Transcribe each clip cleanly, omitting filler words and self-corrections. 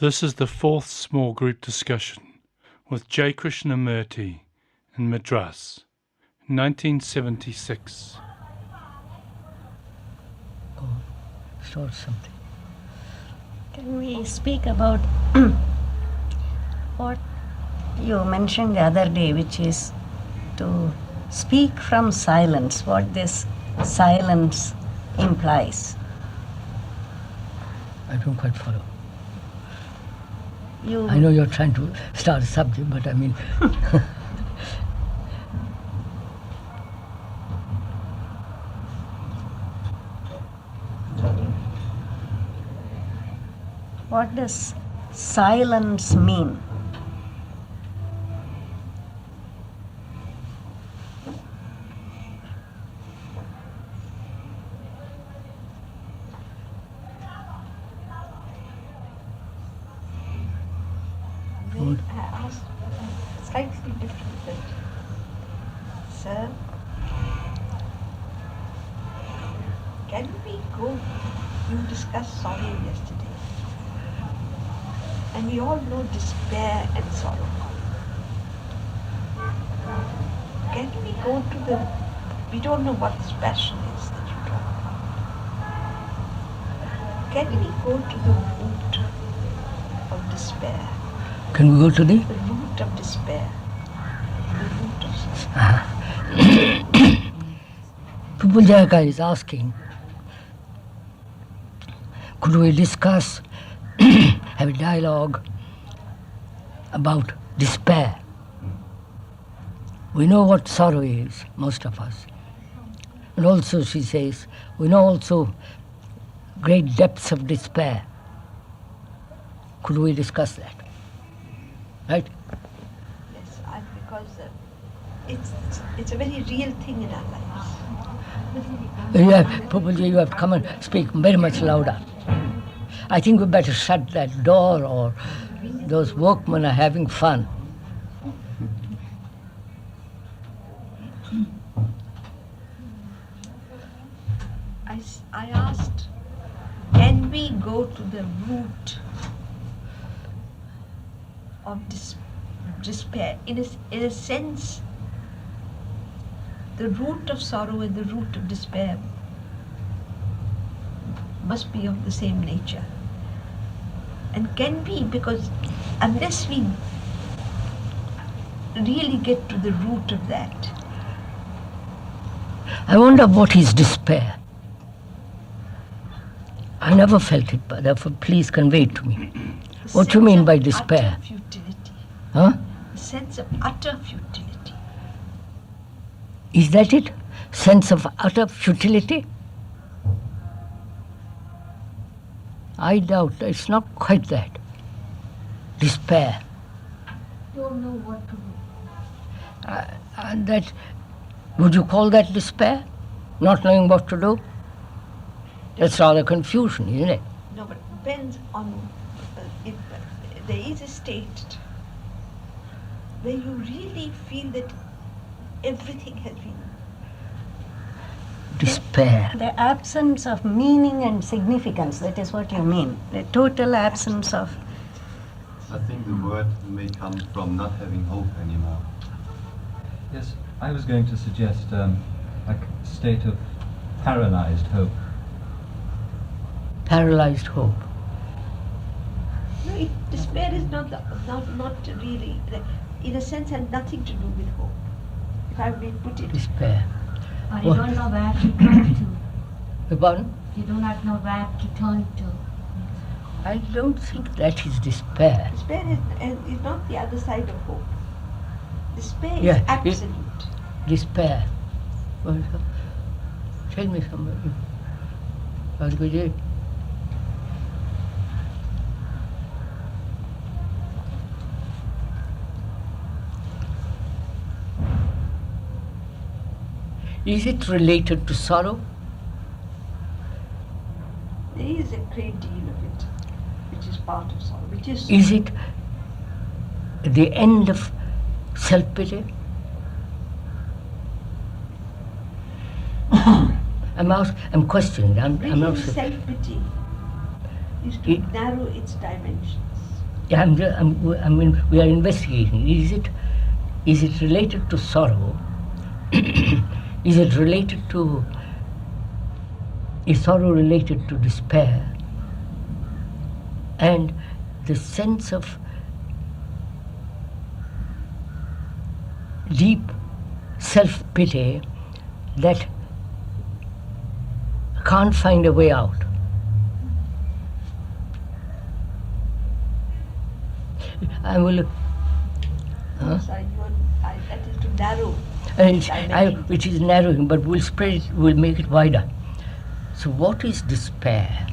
This is the fourth small group discussion with J. Krishnamurti in Madras, 1976. Go on, start something. Can we speak about what you mentioned the other day, which is to speak from silence, what this silence implies? I don't quite follow. You I know you're trying to start a subject, but I mean... What does silence mean? I asked slightly different, but sir, can we go? You discussed sorrow yesterday, and we all know despair and sorrow. Can we go to the? We don't know what this passion is that you talk about. Can we go to the root of despair? Can we go to the... The root of despair, the root of sorrow. Pupujaka is asking, could we discuss, have a dialogue about despair? We know what sorrow is, most of us. And also, she says, we know also great depths of despair. Could we discuss that? Right? Yes, because it's a very real thing in our lives. Pupuji, you have to come and speak very much louder. I think we better shut that door, or those workmen are having fun. I asked, can we go to the root of despair? In a sense, the root of sorrow and the root of despair must be of the same nature. And can we, because unless we really get to the root of that. I wonder what is despair. I never felt it, but therefore please convey it to me. What do you mean by despair? Utter futility. Huh? The sense of utter futility. Is that it? Sense of utter futility? I doubt. It's not quite that. Despair. Don't know what to do. And that, would you call that despair? Not knowing what to do? That's rather confusion, isn't it? No, but depends on if there is a state where you really feel that everything has been. Despair. The absence of meaning and significance, that is what you mean. The total absence of... I think the word may come from not having hope anymore. Yes, I was going to suggest a state of paralyzed hope. Paralyzed hope. No, despair is not really, in a sense, has nothing to do with hope. If I may put it. Despair. Or you don't know where to turn to. Pardon? You do not know where to turn to. I don't think that is despair. Despair is not the other side of hope. Despair Yeah, is absolute. Despair. Tell me somebody. Bhagavad. Is it related to sorrow? There is a great deal of it, which is part of sorrow, which is... Is it the end of self-pity? I'm questioning. I'm not... Self-pity is to narrow its dimensions. we are investigating. Is it related to sorrow? Is sorrow related to despair? And the sense of deep self-pity that can't find a way out. I will. Sorry, that is too narrow. Which is narrowing, but we'll spread it, we'll make it wider. So, what is despair?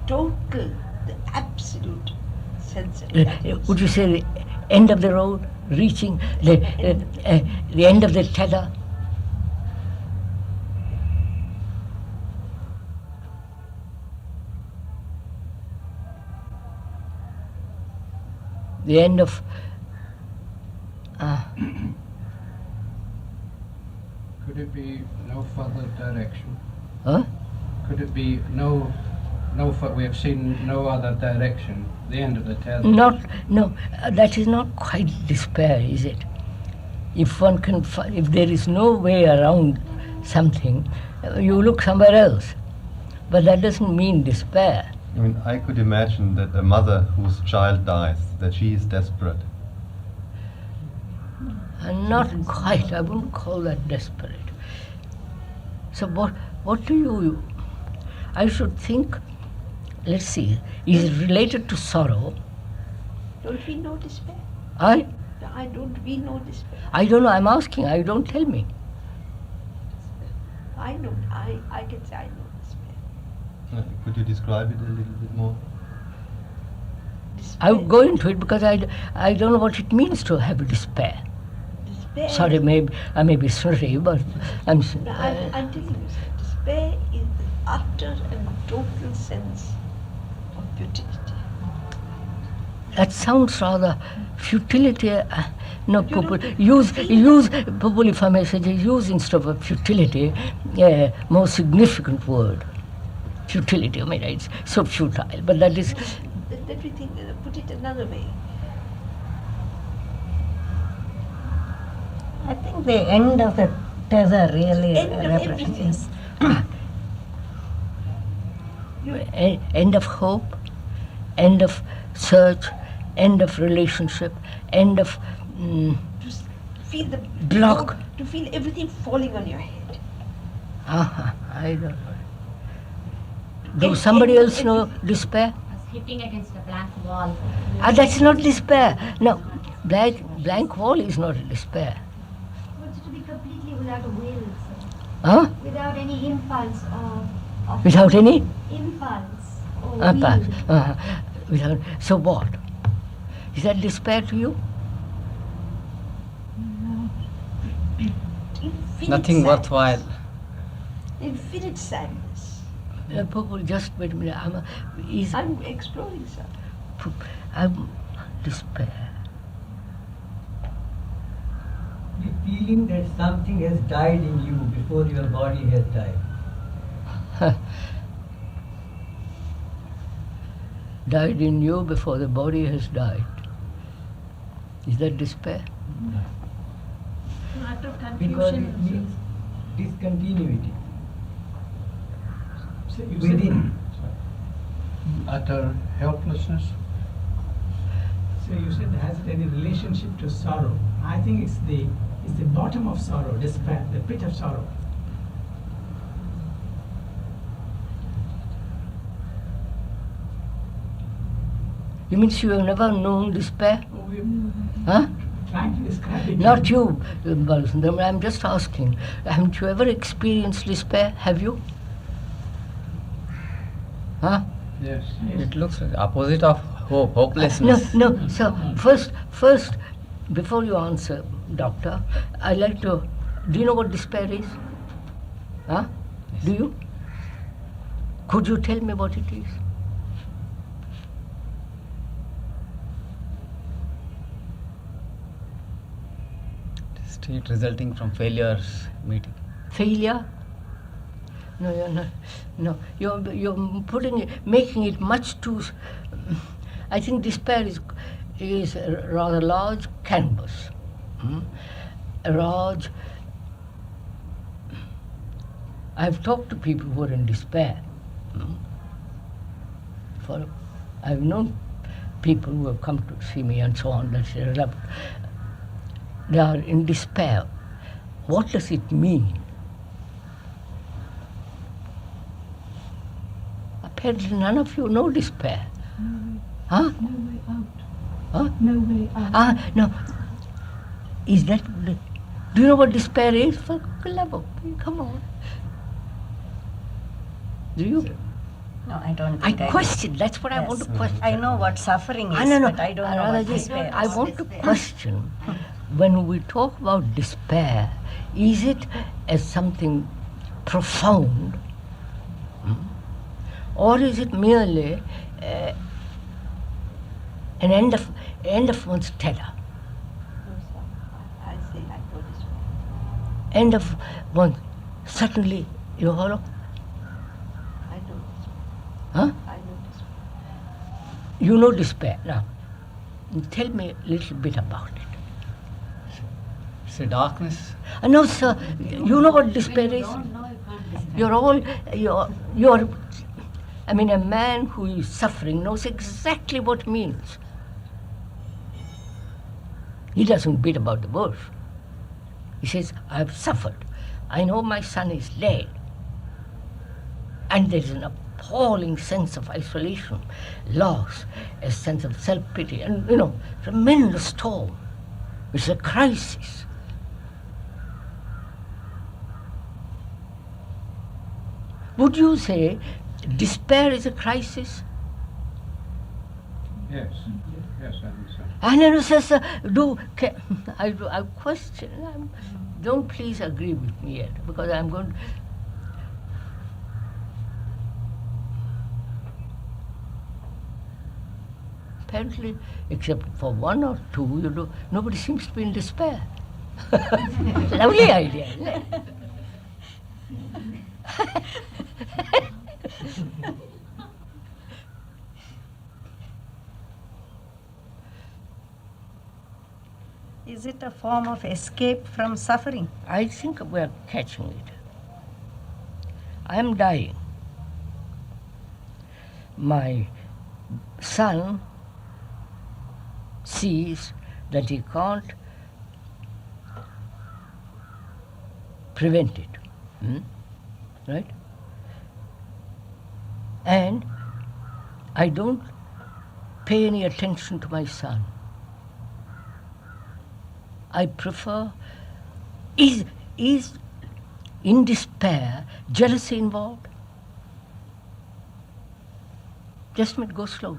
Total, the absolute sense of darkness. Would you say the end of the road, reaching the end of the tether? The end of Could it be no further direction? huh? Could it be we have seen no other direction, the end of the tether? That is not quite despair, is it? If one can, if there is no way around something, you look somewhere else. But that doesn't mean despair. I mean, I could imagine that a mother whose child dies, that she is desperate. Not quite. I wouldn't call that desperate. So what do you? I should think. Let's see. Is it related to sorrow? Don't we know despair? Don't we know despair? I don't know. I'm asking. I don't tell me. I know. I can say I know despair. Could you describe it a little bit more? I would go into it because I don't know what it means to have despair. Despair. Sorry, I may be sorry, but I'm. No, I'm telling you, sir, despair is the utter and total sense of futility. That sounds rather futility. No, You Pupul, don't- use Pupul, if I may suggest, use instead of futility a more significant word. Futility. I mean, it's so futile, but that is. Let me think, put it another way. I think the end of the tether really End of represents. everything. End of hope, end of search, end of relationship, end of To feel the block. To feel everything falling on your head. I don't know. Does somebody else know despair? Hitting against a blank wall. That's not despair. No, blank wall is not a despair. But to be completely without a will, sir. Huh? Without any impulse or Without any? impulse or Impulse. will. So what? Is that despair to you? Infinite Nothing sadness. worthwhile. Infinite sadness. People, just wait a minute. I'm exploring, sir. I'm despair. The feeling that something has died in you before your body has died. Died in you before the body has died. Is that despair? Utter Because confusion. it means discontinuity So you within. utter helplessness. So you said, has it any relationship to sorrow? I think it's the bottom of sorrow, despair, the pit of sorrow. You mean you have never known despair? We're Huh? trying to describe it. Not you, Balasundar. I'm just asking. Haven't you ever experienced despair? Have you? Huh? Yes. It looks like the opposite of hope, hopelessness. No. So first, before you answer, doctor, I'd like to. Do you know what despair is? Huh? Do you? Could you tell me what it is? State resulting from failures meeting. Failure? No, you're not. No, you're putting it, making it much too. I think despair is a rather large canvas. A large. I've talked to people who are in despair. I've known people who have come to see me and so on, they are in despair. What does it mean? Apparently none of you know despair. Huh? No way out. Huh? No way out. No. Is that, do you know what despair is? For love of God, come on. Do you? No, I don't I think I question, that's what I want to question. I know what suffering is, No. but I don't know what despair I is. want to question, when we talk about despair, is it as something profound, or is it merely an end of one's tether? No, sir. I say I know despair. End of one, suddenly, you know, I know despair. huh? I know despair. You know despair. Now, tell me a little bit about it. It's a darkness. No, sir, you know what despair is? You're, I mean, a man who is suffering knows exactly what it means. He doesn't beat about the bush. He says, I've suffered. I know my son is dead. And there's an appalling sense of isolation, loss, a sense of self-pity, and, tremendous storm. It's a crisis. Would you say despair is a crisis? Yes. Yes, I think so. And then says, I question. Don't please agree with me yet, because I'm going to. Apparently, except for one or two, nobody seems to be in despair. Lovely idea, isn't it? Is it a form of escape from suffering? I think we're catching it. I am dying. My son sees that he can't prevent it. Right? And I don't pay any attention to my son. I prefer, is in despair jealousy involved? Just a minute, go slow.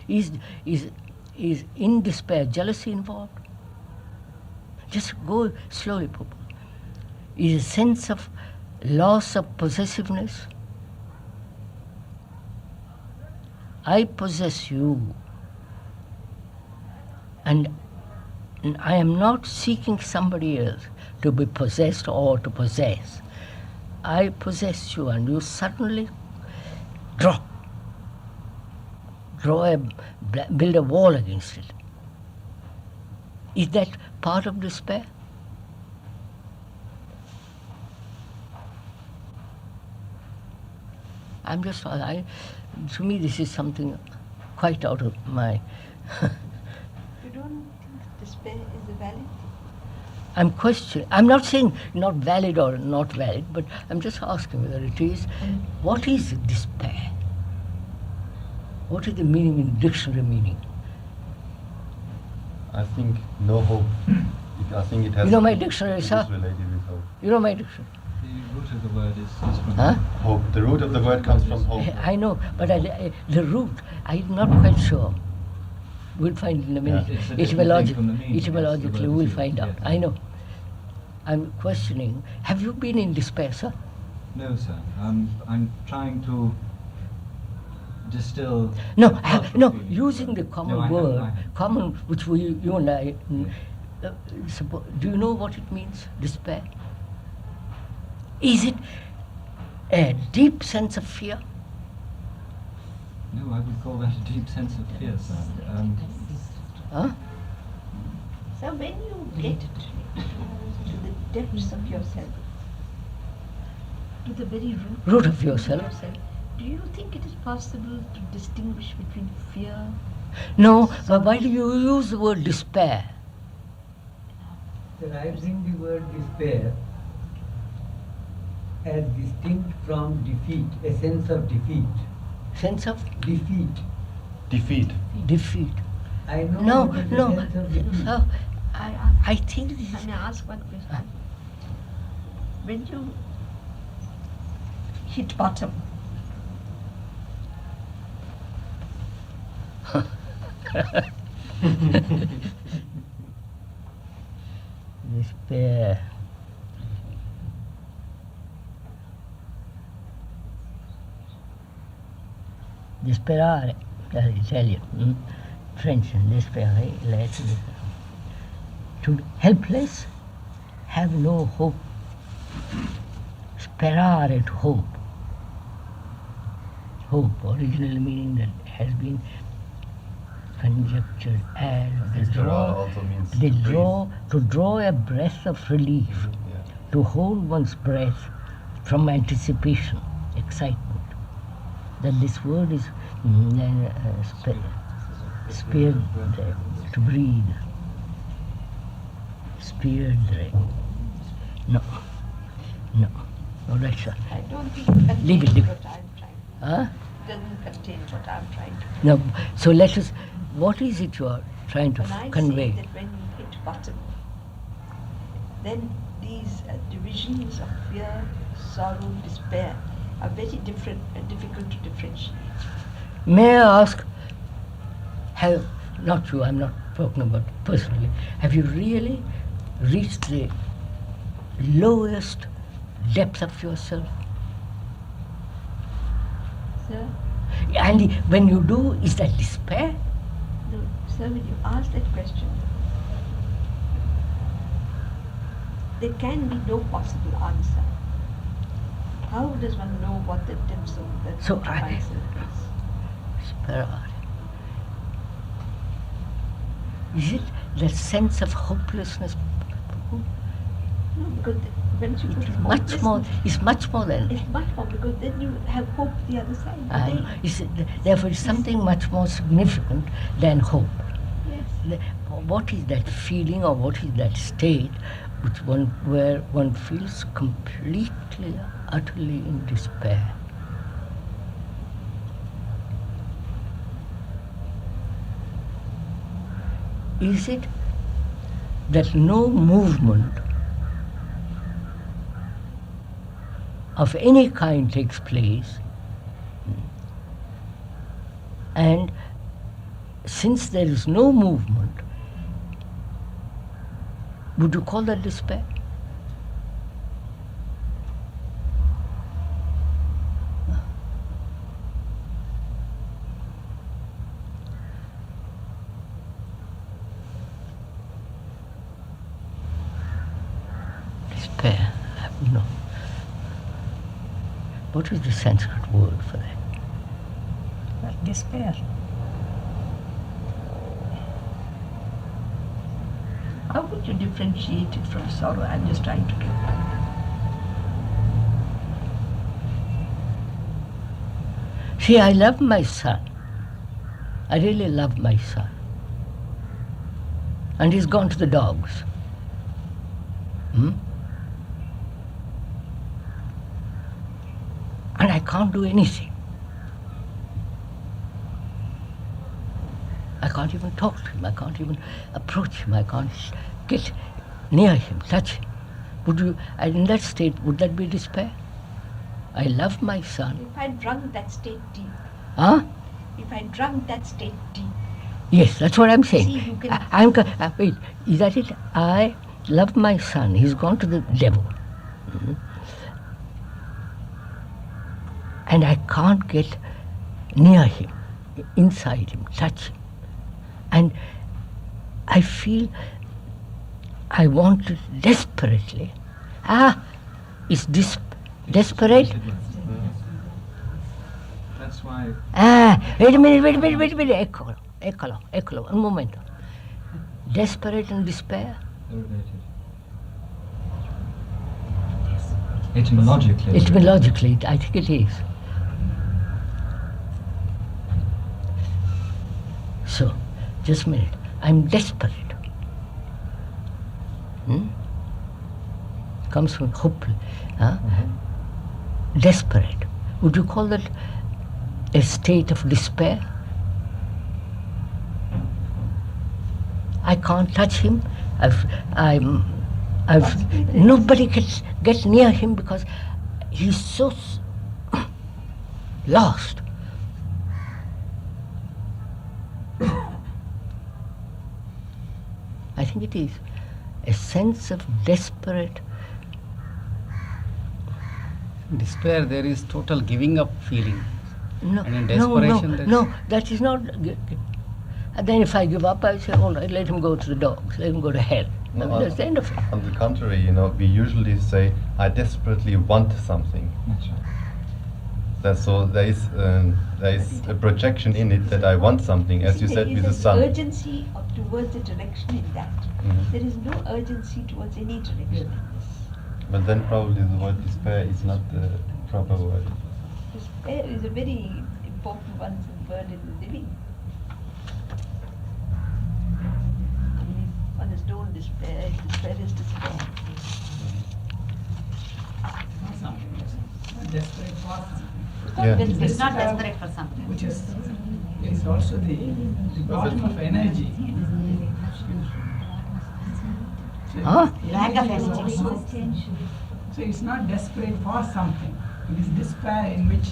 Is in despair jealousy involved? Just go slowly, Papa. Is a sense of loss of possessiveness? I possess you, and I am not seeking somebody else to be possessed or to possess. I possess you, and you suddenly build a wall against it. Is that part of despair? To me this is something quite out of my... You don't think despair is a valid thing? I'm questioning. I'm not saying not valid or not valid, but I'm just asking whether it is. What is despair? What is the meaning in dictionary meaning? I think no hope. I think it has. You know my dictionary, sir? It is related with hope. You know my dictionary? The root of the word is from Hope. The root of the word comes from hope. I know, but the root, I'm not quite sure. We'll find in a minute. It's a different thing from the meaning. Etymologically, we'll find out. Yes. I know. I'm questioning. Have you been in despair, sir? No, sir. I'm trying to distill. No, no. using the common word, which you and I. Do you know what it means, despair? Is it a deep sense of fear? No, I would call that a deep sense of fear, sir. Huh? So when you get to the depths of yourself, to the very Root of yourself. do you think it is possible to distinguish between fear? No, but why do you use the word despair? Sir, I bring the word despair as distinct from defeat, a sense of defeat. Sense of Defeat. Defeat. defeat. I know No, it is a no. sense of defeat. I think May I ask one question? When you hit bottom, despair. Desperare, I tell you. French, desperare, to helpless, have no hope. Sperare, to hope. Hope, original meaning that has been conjectured as Also means they to draw, to draw a breath of relief, Yeah. to hold one's breath from anticipation, excitement. That this word is spared to breathe. Spared. No. All right, sir. I don't think it Leave it, contains leave it. what I'm trying to. Huh? Doesn't contain what I'm trying to. No. So let us. What is it you are trying to When I convey? say that when you hit bottom, then these divisions of fear, sorrow, despair are very different and difficult to differentiate. May I ask? Not you. I'm not talking about personally. Have you really reached the lowest depth of yourself? Sir, And when you do, is that despair? no, sir, when you ask that question, there can be no possible answer. How does one know what the depths of that So of I- oneself is? Despair. Is it that sense of hopelessness? No, because when you put It's much more. It's much more than. it's much more, because then you have hope the other side. I know. Therefore, it's something much more significant than hope. Yes. What is that feeling, or what is that state, where one feels completely, utterly in despair? Is it that no movement of any kind takes place, and since there is no movement, would you call that despair? Despair, no. What is the Sanskrit word for that? Despair. How would you differentiate it from sorrow? I'm just trying to get. See, I love my son. I really love my son. And he's gone to the dogs. And I can't do anything. I can't even talk to him. I can't even approach him. I can't get near him, touch him. Would you, and in that state, would that be despair? I love my son. If I drunk that state deep, Huh? if I drunk that state deep, Yes, that's what I'm saying. See, you can- Wait, is that it? I love my son. He's gone to the devil. And I can't get near him, inside him, touch him. And I feel I want it desperately. Is this desperate? That's why. Wait a minute. Eccolo, un momento. Desperate and despair? They're related. Etymologically. Etymologically, I think it is. So, just a minute. I'm desperate. Comes from hope. Desperate. Would you call that a state of despair? I can't touch him. Nobody can get near him because he's so lost. I think it is a sense of desperate. Despair, there is total giving up feeling. No, and in desperation, no, that is not. And then if I give up, I say, all right, let him go to the dogs, let him go to hell. No, That's the end of it. On the contrary, we usually say, I desperately want something. That's right. So there is a projection in it that I want something, as you said with the sun. There is urgency towards the direction in that. There is no urgency towards any direction in this. But then probably the word despair is not the proper word. Despair is a very important word in the living. One has known despair is despair. Not something. Not desperate for something. Yeah. It's not desperate for something. Which is also the bottom of energy. So Lack of energy. So it's not desperate for something. It is despair in which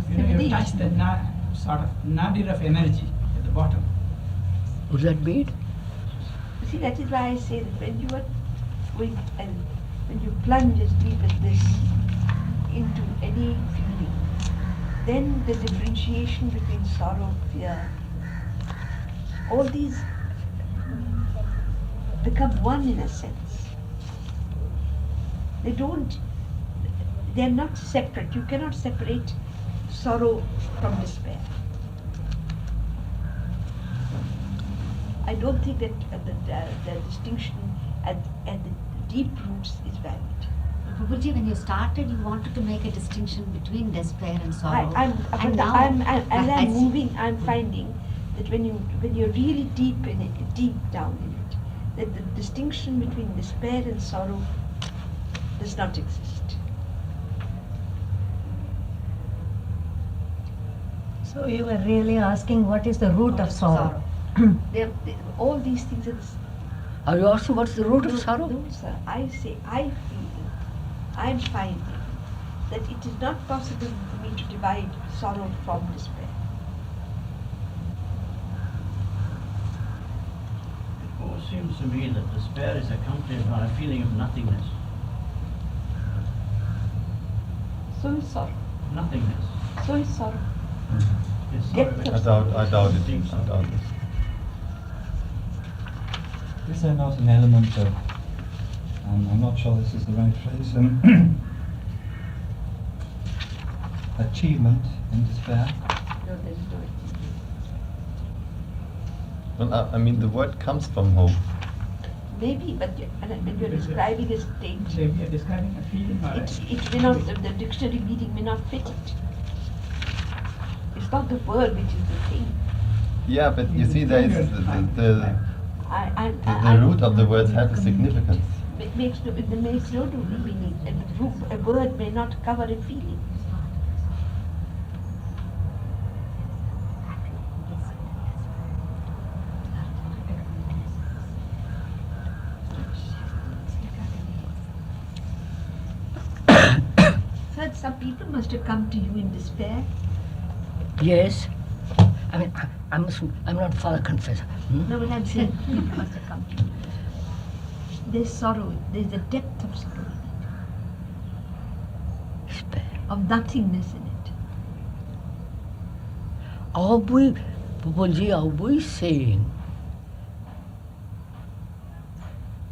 you touch the sort of nadir of energy at the bottom. Would that be it? See, that is why I say that when you are going and when you plunge as deep as this into any feeling, then the differentiation between sorrow, fear, all these become one in a sense. They are not separate. You cannot separate sorrow from despair. I don't think that the distinction at the deep roots is valid. Prabhuji, when you started, you wanted to make a distinction between despair and sorrow. I'm moving. I'm finding that when you're really deep in it, deep down in it, that the distinction between despair and sorrow does not exist. So you were really asking what is the root of sorrow? All these things are. Are you asking what's the root of sorrow? No, sir. I am finding that it is not possible for me to divide sorrow from despair. It always seems to me that despair is accompanied by a feeling of nothingness. So is sorrow. Nothingness. So is sorrow. It's Depth sorrow. I doubt it. Is there not an element of, I'm not sure this is the right phrase, achievement in despair? No, there is no achievement. Well, I mean, the word comes from hope. Maybe, but when you're describing a state, So we are describing a feeling or it may not, the dictionary meaning may not fit it. It's not the word which is the thing. Yeah, but you see, there is the root of the words have a significance. It makes no meaning. A word may not cover a feeling. Sir, some people must have come to you in despair. Yes. I mean, I'm not Father Confessor. No, but I'm saying people must have come to you. There's sorrow, there's a depth of sorrow in it. Despair. Of nothingness in it. Are we saying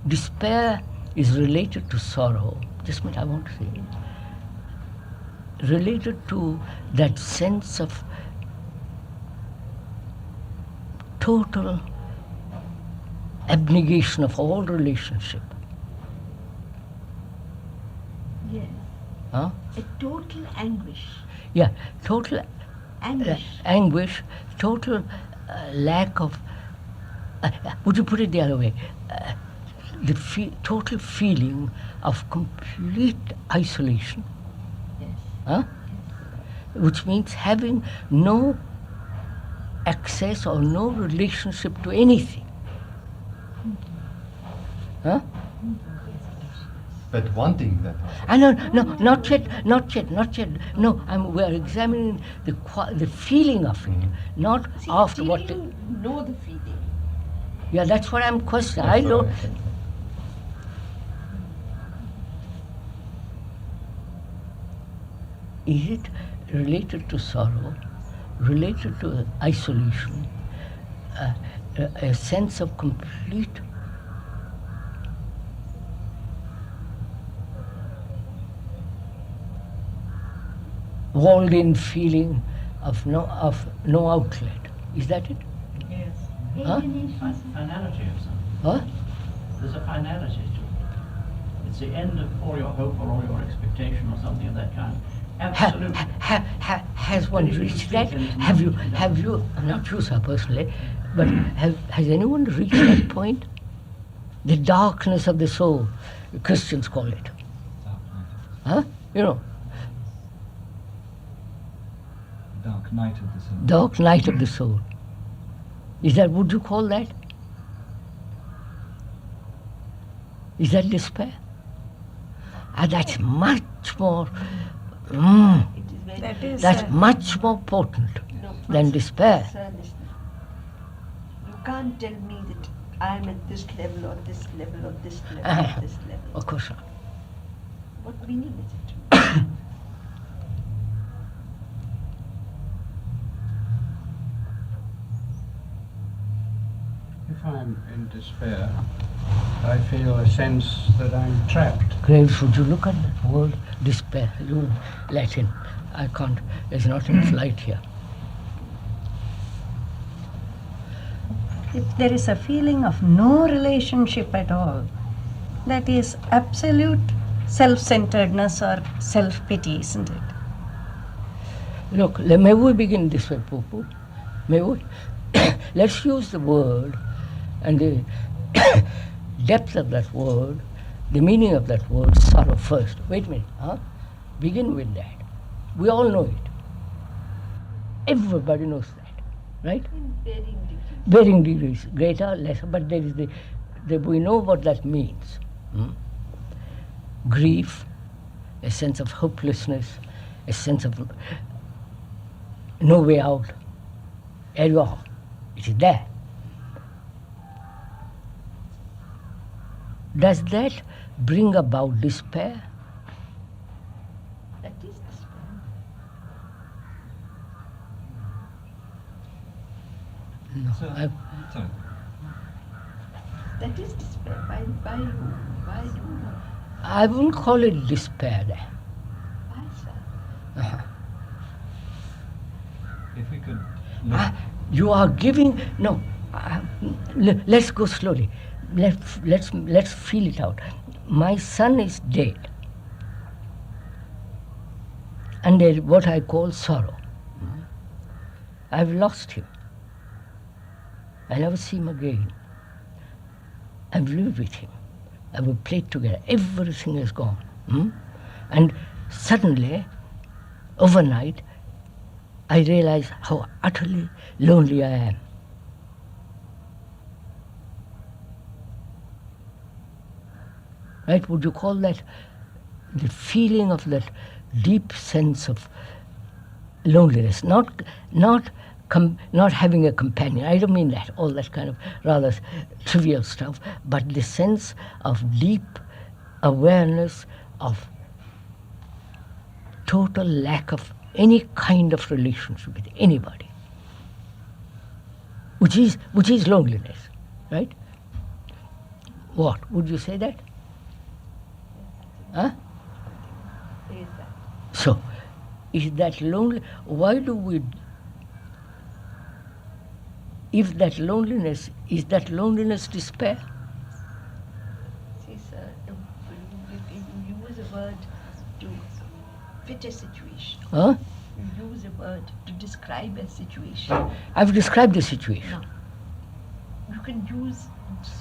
despair is related to sorrow? Just a minute, I want to say. related to that sense of total abnegation of all relationship. Yes. Huh? A total anguish. Yeah, total Anguish. total lack of, would you put it the other way? The total feeling of complete isolation. Yes. Huh? Which means having no access or no relationship to anything. Huh? But wanting that. No, not yet. No, we are examining the feeling of it, not See, after till what. you know the feeling. Yeah, that's what I'm questioning. I know. Is it related to sorrow, related to isolation, a sense of complete walled-in feeling of no outlet? Is that it? Yes. Huh? Finality of something. Huh? There's a finality to it. It's the end of all your hope or all your expectation or something of that kind. Absolutely. Has one reached that? Have you, not you sir personally, but has anyone reached that point? The darkness of the soul, Christians call it. Huh? You know, Dark night of the soul. dark night of the soul. Is that, would you call that? Is that despair? That's much more, that's much more potent than despair. Sir, listen. You can't tell me that I'm at this level or this level or this level or this level. Of course not. What meaning is it? If I'm in despair, I feel a sense that I'm trapped. Graves, would you look at that word despair? You Latin. I can't. There's not enough light here. If there is a feeling of no relationship at all, that is absolute self-centeredness or self-pity, isn't it? Look, may we begin this way, Popo? May we? Let's use the word and the depth of that word, the meaning of that word, sorrow first. Wait a minute, huh? Begin with that. We all know it. Everybody knows that, right? In varying degrees. Varying degrees, greater, lesser, but there is we know what that means. Grief, a sense of hopelessness, a sense of no way out. There you are. It is there. Does that bring about despair? That is despair. No. Sorry. That is despair. Why you? I wouldn't call it despair there. Why, sir? Uh-huh. If we could look. You are giving, no, let's go slowly. Let's feel it out. My son is dead. And there's what I call sorrow. I've lost him. I never see him again. I've lived with him. I've played together. Everything is gone. And suddenly, overnight, I realize how utterly lonely I am. Right? Would you call that the feeling of that deep sense of loneliness? Not having a companion. I don't mean that, all that kind of rather trivial stuff, but the sense of deep awareness of total lack of any kind of relationship with anybody, which is loneliness, right? What would you say that? Huh? There is that. So, is that lonely? Why do we? If that loneliness is that loneliness despair? See, sir, you use a word to fit a situation. Huh? You use a word to describe a situation. I've described the situation. No. You can use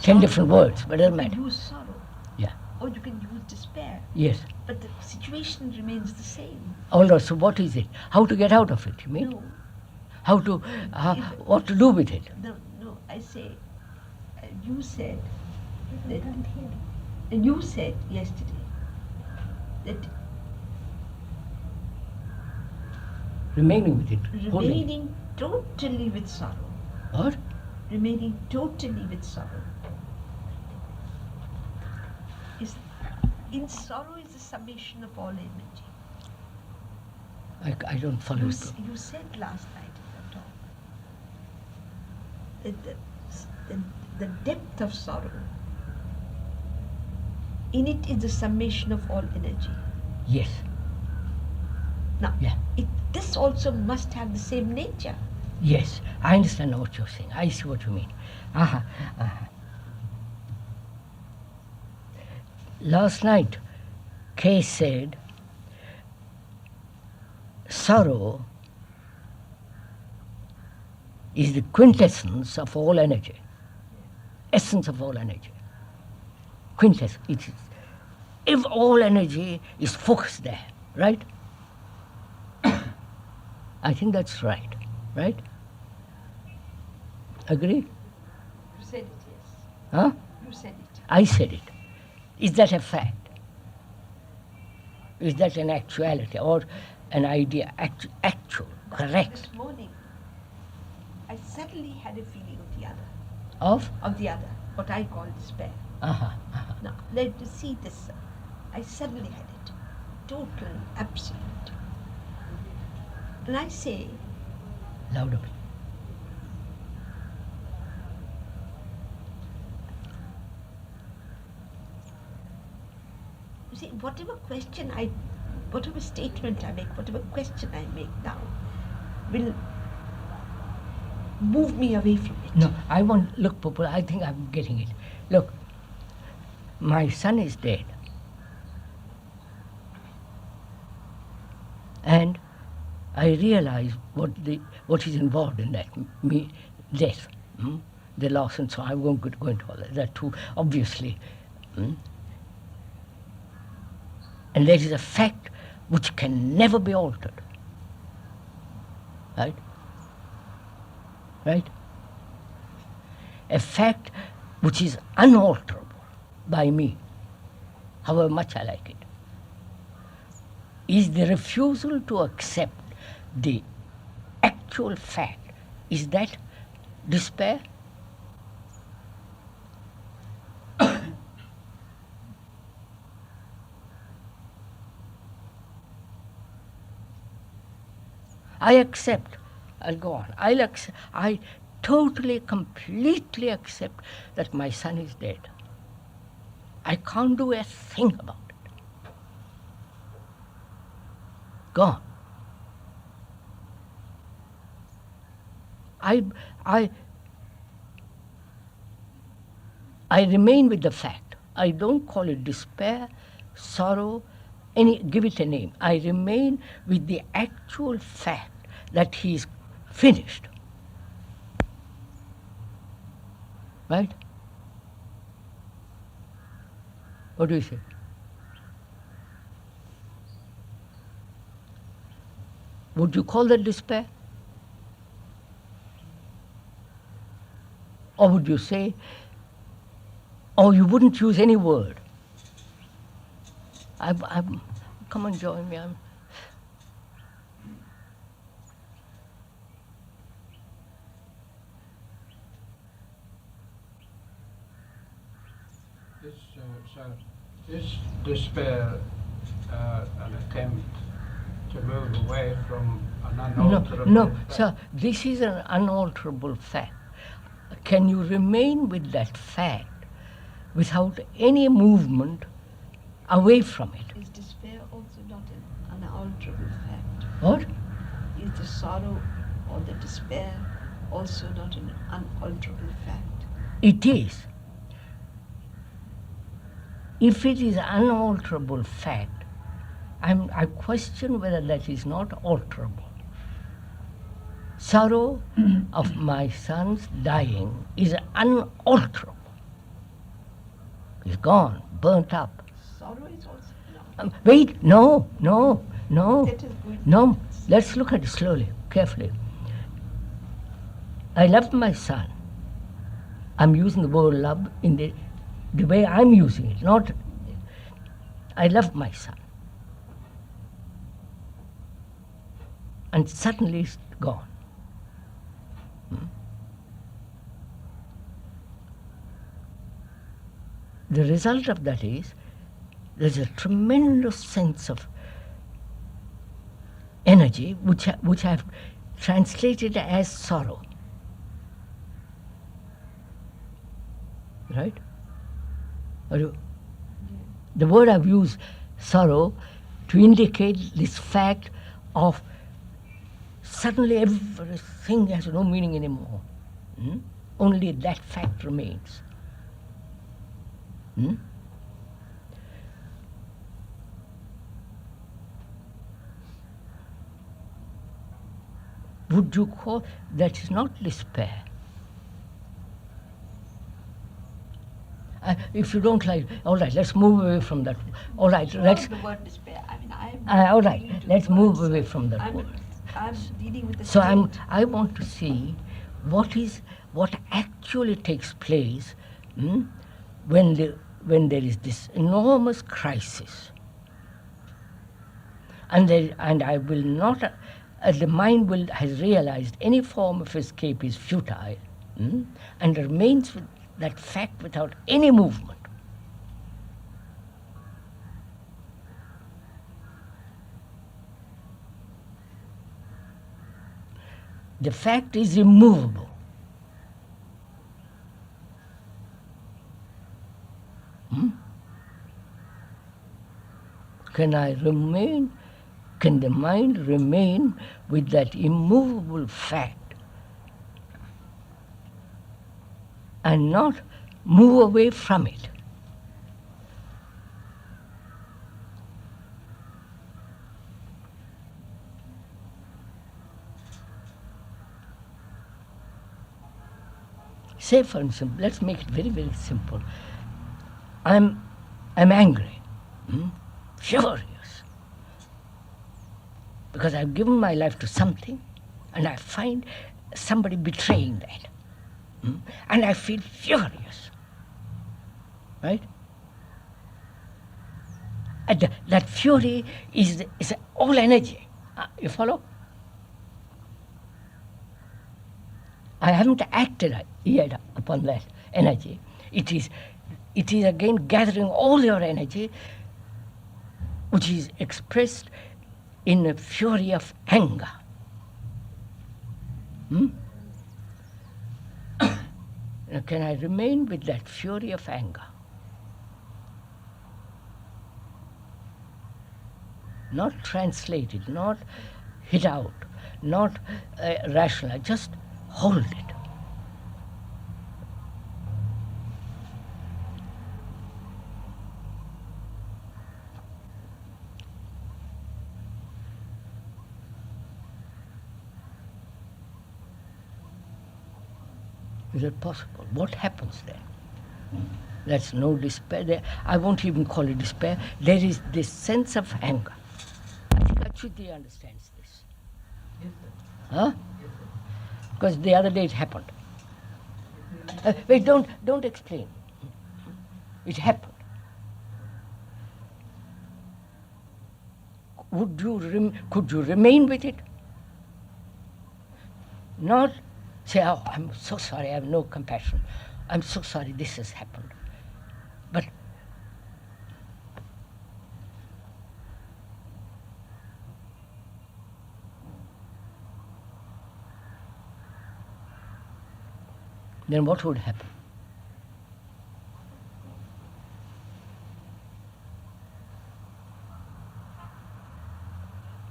10 different words, but it doesn't You matter. can use sorrow. Yeah. Or you can use despair. Yes. But the situation remains the same. All right. So what is it? How to get out of it? You mean? No. How to? What to do with it? No, I say, you said that, and you said yesterday that Remaining with it. Holding it. remaining totally with sorrow, What? remaining totally with sorrow, is in sorrow is the summation of all energy. I don't follow it. You said last night in the talk that the depth of sorrow, in it is the summation of all energy. Yes. Now, Yeah. this also must have the same nature. Yes. I understand what you're saying. I see what you mean. Last night, Kay said, sorrow is the quintessence of all energy, essence of all energy. Quintessence. It is. If all energy is focused there, right? I think that's right, right? Agree? You said it, yes. Huh? You said it. I said it. Is that a fact? Is that an actuality or an idea? Actual, correct. This morning, I suddenly had a feeling of the other. Of? Of the other, what I call despair. Now, let us see this. Sir. I suddenly had it. Total, absolute. And I say, Louder. you see, whatever statement I make, whatever question I make now, will move me away from it. No, I want, look, Popo, I think I'm getting it. Look, my son is dead. And I realize what is involved in that, death, the loss and so on. I won't go into all that. That too, obviously. And that is a fact which can never be altered. Right? Right? A fact which is unalterable by me, however much I like it, is the refusal to accept the actual fact. Is that despair? I accept. I'll go on. I totally, completely accept that my son is dead. I can't do a thing about it. Gone. I remain with the fact. I don't call it despair, sorrow, give it a name. I remain with the actual fact that he is finished. Right? What do you say? Would you call that despair? Or would you say, or you wouldn't use any word? Come and join me. This despair, an attempt to move away from an unalterable No, fact. sir, this is an unalterable fact. Can you remain with that fact without any movement away from it? Is despair also not an unalterable fact? What? Is the sorrow or the despair also not an unalterable fact? It is. If it is unalterable fact, I question whether that is not alterable. Sorrow of my son's dying is unalterable. It's gone, burnt up. Sorrow is also no. Wait, no. That is good. No, let's look at it slowly, carefully. I loved my son. I'm using the word love in the way I'm using it, not I loved my son. And suddenly it's gone. The result of that is there's a tremendous sense of energy which I've translated as sorrow. Right? The word I've used, sorrow, to indicate this fact of suddenly everything has no meaning anymore. Only that fact remains. Would you call that is not despair? If you don't like, all right, let's move away from that. All right, let's. The word despair. I mean, All right, let's move away from that word. I'm dealing with the So state. I want to see what actually takes place when there is this enormous crisis, and I will not. The mind has realized any form of escape is futile, and remains with that fact without any movement. The fact is immovable. Can the mind remain with that immovable fact and not move away from it? Say, for instance, let's make it very, very simple. I'm angry, furious, because I've given my life to something, and I find somebody betraying that, and I feel furious, right? And that fury is all energy. You follow? I haven't acted yet upon that energy. It is again gathering all your energy, which is expressed in a fury of anger. Now, can I remain with that fury of anger? Not translated, not hit out, not rational, just hold it. Is it possible? What happens then? That's no despair there. I won't even call it despair. There is this sense of anger. I think Achyuti understands this. Yes, sir. Huh? Because the other day it happened. Wait, don't explain. It happened. Could you remain with it? Not say, oh, I'm so sorry, I have no compassion. I'm so sorry this has happened. But then what would happen?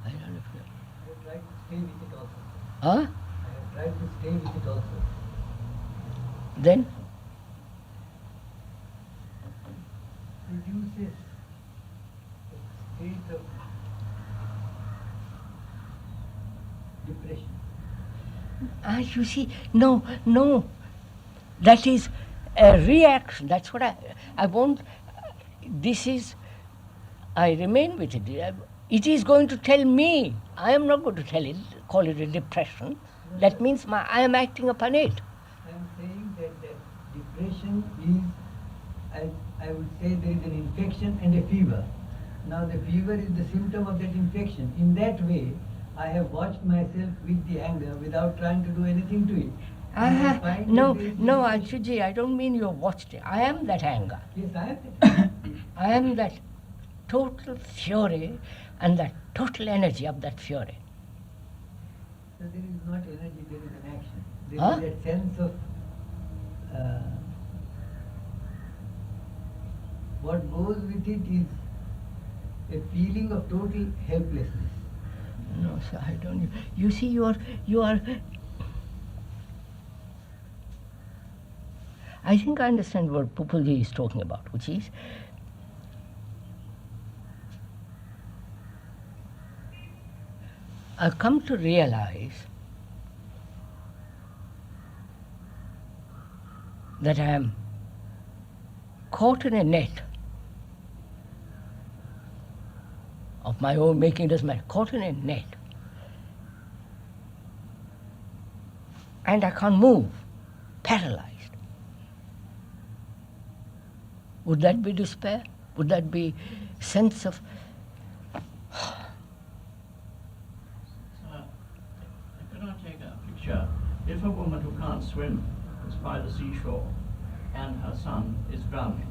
I don't know. Huh? I have tried to stay with it also. Then? Produces a state of depression. You see, no, that is a reaction. That's what I want. This is, I remain with it. It is going to tell me. I am not going to call it a depression. That means I am acting upon it. I am saying that depression is, I would say there is an infection and a fever. Now the fever is the symptom of that infection. In that way, I have watched myself with the anger without trying to do anything to it. No, Ansuji, I don't mean you have watched it. I am that anger. Yes, I am that. I am that total fury and that total energy of that fury. So there is not energy, there is an action. There Huh? is that sense of what goes with it is a feeling of total helplessness. No, sir, I don't. You see, you are. I think I understand what Pupulji is talking about, which is I've come to realize that I am caught in a net of my own making, doesn't matter, caught in a net. And I can't move, paralyzed. Would that be despair? Would that be sense of... Can I take a picture? If a woman who can't swim is by the seashore and her son is drowning,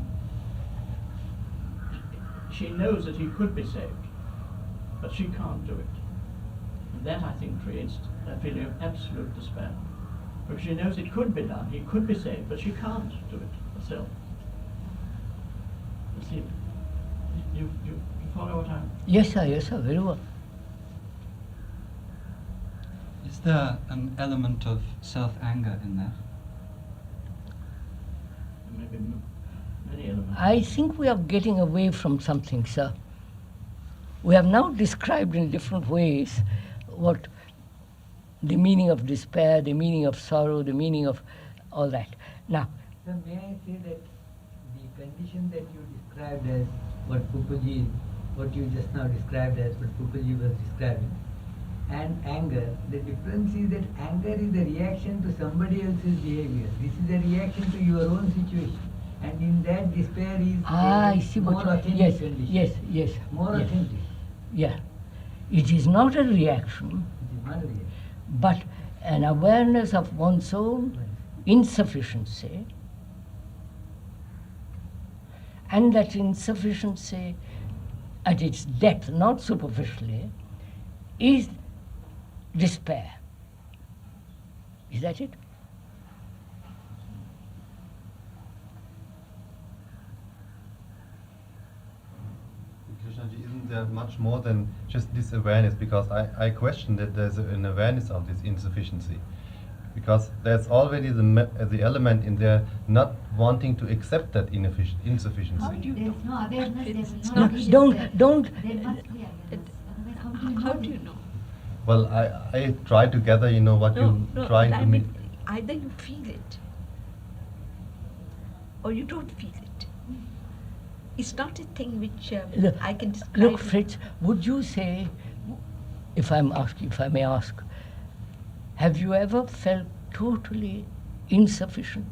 she knows that he could be saved, but she can't do it. And that, I think, creates a feeling of absolute despair. Because she knows it could be done, he could be saved, but she can't do it herself. You see, you follow what I'm... Yes, sir, very well. Is there an element of self-anger in that? Maybe many elements. I think we are getting away from something, sir. We have now described in different ways what the meaning of despair, the meaning of sorrow, the meaning of all that. Now, So may I say that the condition that you described as what you just now described as what Pupaji was describing, and anger, the difference is that anger is a reaction to somebody else's behavior. This is a reaction to your own situation. And in that, despair is I see more what authentic yes, condition. yes. More yes. authentic. Yeah. It is not a reaction, It is not a reaction. but an awareness of one's own insufficiency, and that insufficiency at its depth, not superficially, is despair. Is that it? Krishnaji, isn't there much more than just this awareness? Because I question that there's an awareness of this insufficiency. Because there's already the element in there not wanting to accept that insufficiency. There's no awareness, there will No, not be despair. don't. There must be awareness. Otherwise, How do you know? Well, I try to gather, what you're trying to I mean. mean, either you feel it or you don't feel it. It's not a thing which I can describe. Look, Fritz, would you say, if I may ask, have you ever felt totally insufficient?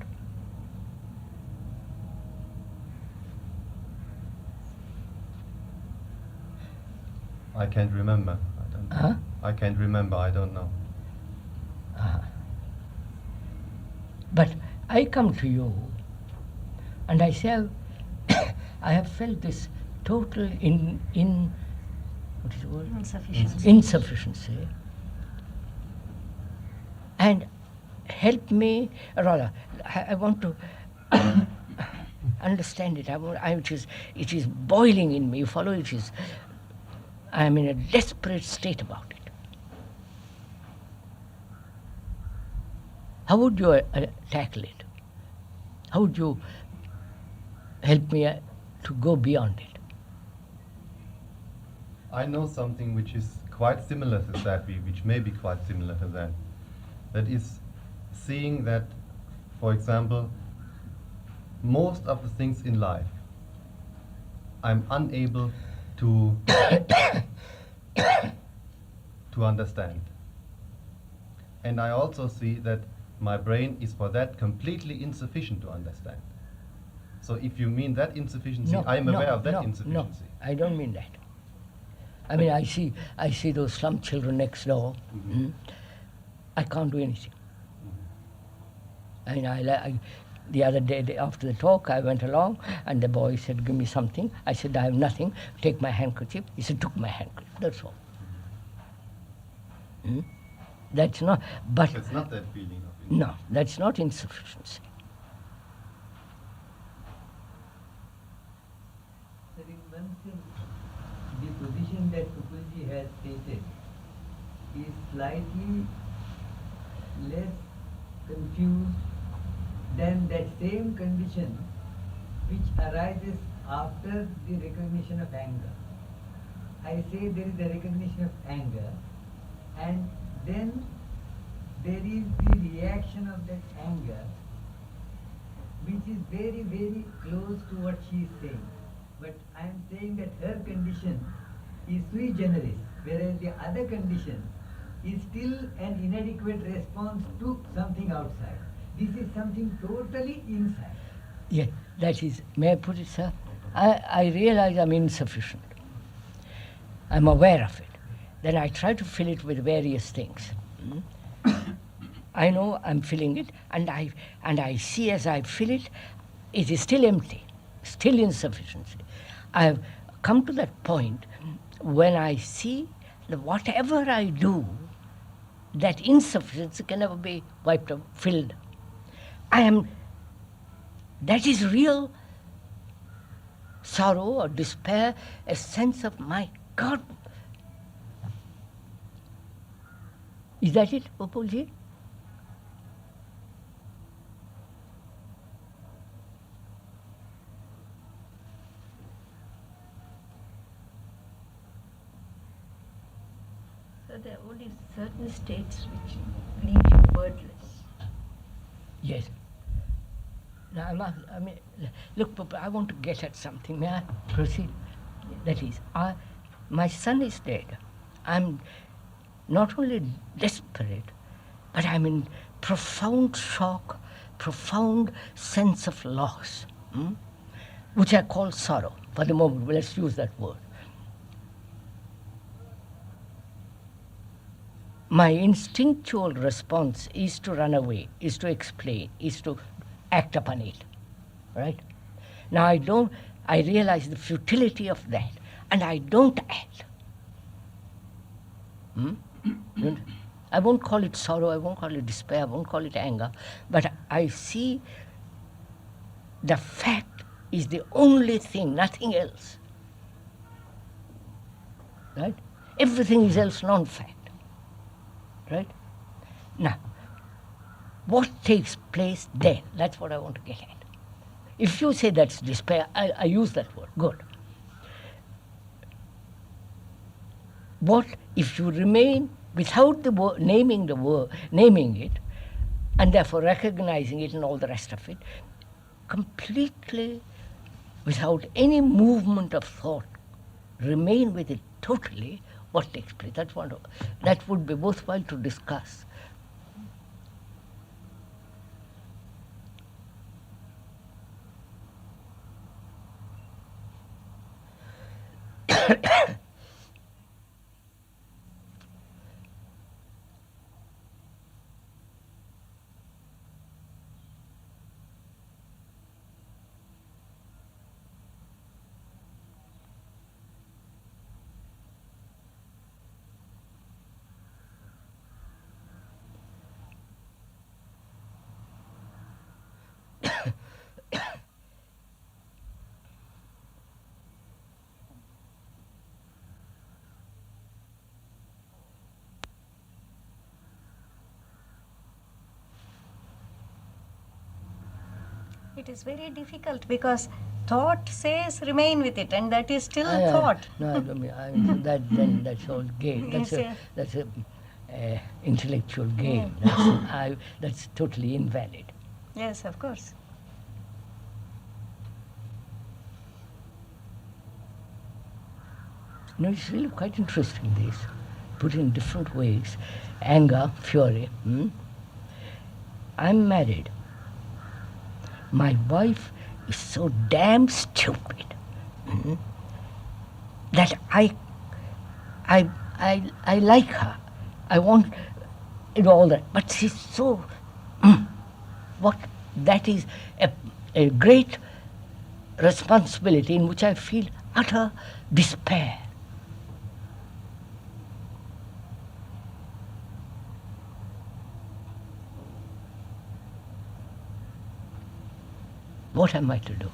I can't remember. I don't know. Huh? I can't remember. I don't know. But I come to you and I say, I have felt this total what is the word? Insufficiency. And help me, rather, I want to understand it. It is boiling in me. You follow? I am in a desperate state about it. How would you tackle it? How would you help me to go beyond it? I know something which is quite similar to that, which may be quite similar to that. That is seeing that, for example, most of the things in life I'm unable to to understand. And I also see that my brain is for that completely insufficient to understand. So if you mean that insufficiency, I'm aware of that insufficiency. No, I don't mean that. I mean, I see those slum children next door. I can't do anything. I mean, the other day after the talk, I went along and the boy said, "Give me something." I said, "I have nothing. Take my handkerchief." He said, "Took my handkerchief." That's all. That's not. But it's not that feeling of no, that's not insufficiency. There is one thing. The position that Pupulji has stated is slightly less confused than that same condition which arises after the recognition of anger. I say there is a recognition of anger, and then there is the reaction of that anger, which is very, very close to what she is saying. But I am saying that her condition is sui generis, whereas the other condition is still an inadequate response to something outside. This is something totally inside. Yeah, that is, may I put it, sir? I realize I'm insufficient. I'm aware of it. Then I try to fill it with various things. I know I'm filling it, and I see as I fill it, it is still empty, still insufficiency. I have come to that point when I see that whatever I do, that insufficiency can never be wiped out, filled. That is real sorrow or despair, a sense of, my God. Is that it, Gopalji? So there are only certain states which leave you wordless. Yes. Now, look, Papa, I want to get at something. May I proceed? That is, my son is dead. I'm not only desperate, but I'm in profound shock, profound sense of loss, which I call sorrow for the moment. Well, let's use that word. My instinctual response is to run away, is to explain, is to act upon it, right? Now I realize the futility of that, and I don't act. I won't call it sorrow, I won't call it despair, I won't call it anger, but I see the fact is the only thing, nothing else, right? Everything is else non-fact. Right? Now, what takes place then? That's what I want to get at. If you say that's despair, I use that word, good. What if you remain without the word, naming it, and therefore recognizing it and all the rest of it, completely without any movement of thought, remain with it totally, what takes place? That would be worthwhile to discuss. It is very difficult because thought says remain with it, and that is still thought. No, I don't mean, that's all game. That's a intellectual game. That's totally invalid. Yes, of course. No, it's really quite interesting, this. Put in different ways. Anger, fury. I'm married. My wife is so damn stupid that I like her. I want all that. But she's so... that is a great responsibility in which I feel utter despair. What am I to do?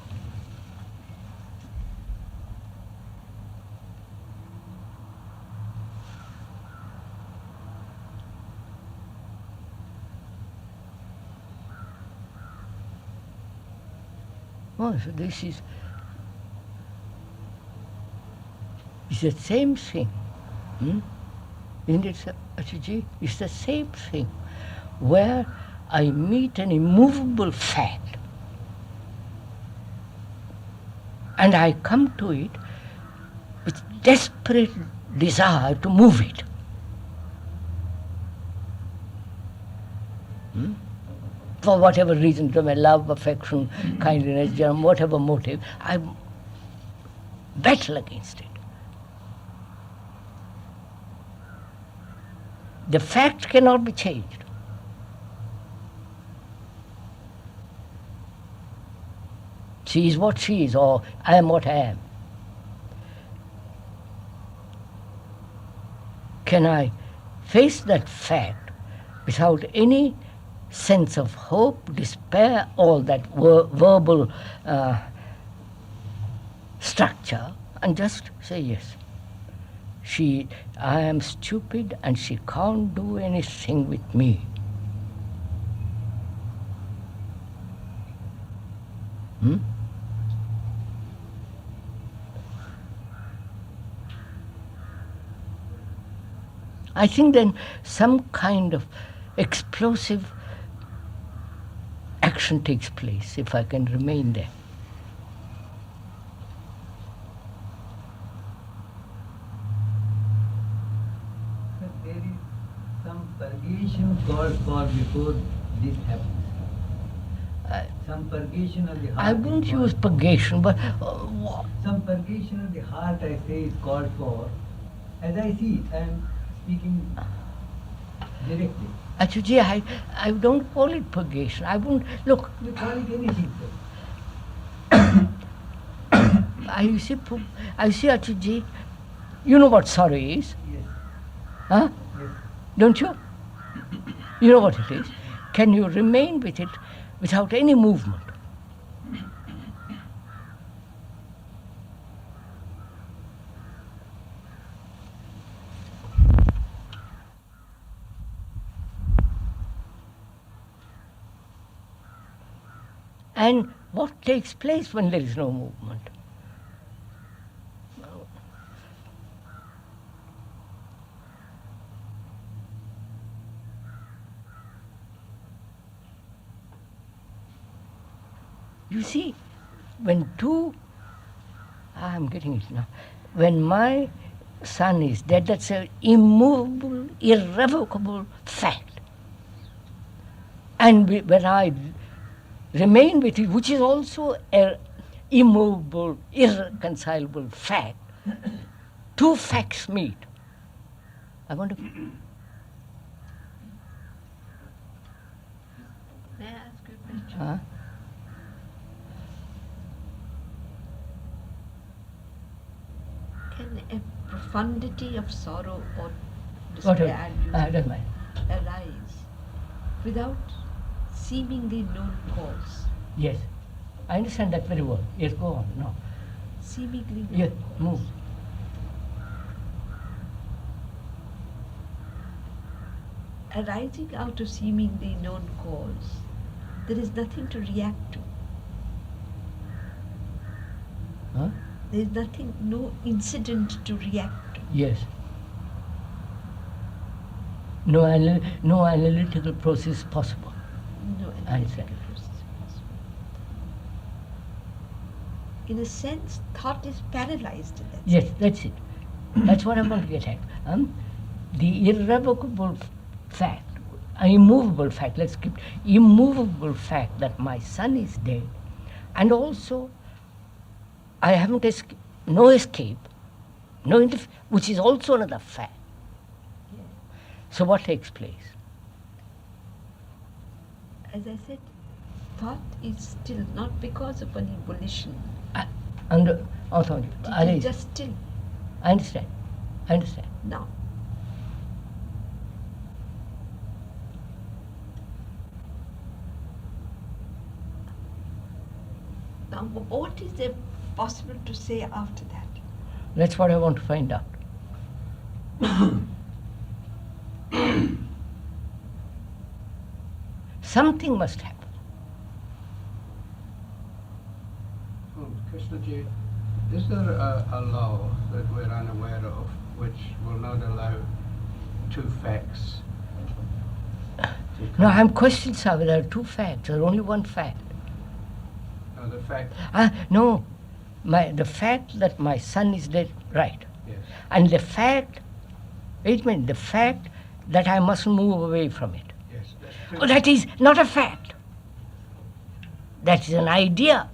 Oh, so this is the same thing. Isn't it, Achuji? It's the same thing where I meet an immovable fact. And I come to it with desperate desire to move it. For whatever reason, to my love, affection, kindliness, whatever motive, I battle against it. The fact cannot be changed. She is what she is, or I am what I am. Can I face that fact without any sense of hope, despair, all that verbal structure, and just say yes? I am stupid and she can't do anything with me. I think then some kind of explosive action takes place if I can remain there. But there is some purgation called for before this happens. Some purgation of the heart. I wouldn't use purgation, but some purgation of the heart, I say, is called for. As I see it, I am speaking directly. Actually, I don't call it purgation. I wouldn't look. You call it anything, sir. I see, Achuji, you know what sorrow is? Yes. Huh? Yes. Don't you? You know what it is. Can you remain with it without any movement? And what takes place when there is no movement? You see, when I'm getting it now, when my son is dead, that's an immovable, irrevocable fact. And when I remain with it, which is also an immovable, irreconcilable fact, two facts meet. I want to... May I ask you a question? Huh? Can a profundity of sorrow or Whatever. despair Don't mind. arise without seemingly known cause? Yes. I understand that very well. Yes, go on. No. Seemingly known Yes, cause. move. Arising out of seemingly known cause, there is nothing to react to. Huh? There is nothing, no incident to react to. Yes. No analytical process possible. No I analytical understand. process possible. In a sense, thought is paralyzed in that Yes, state. that's it. That's what I want to get at. The irrevocable fact, immovable fact, let's keep immovable fact that my son is dead, and also I haven't no escape, which is also another fact. So what takes place? As I said, thought is still not because of any volition. Under authority. It is just still. I understand. Now. Now, what is there possible to say after that? That's what I want to find out. Something must happen. Well, Krishnaji, is there a law that we're unaware of which will not allow two facts? No, I'm questioning, sir, there are two facts, or only one fact. No, the fact. No, the fact that my son is dead, right. Yes. And the fact, wait a minute, the fact that I must move away from it. Yes. That's Oh, that is not a fact. That is an idea.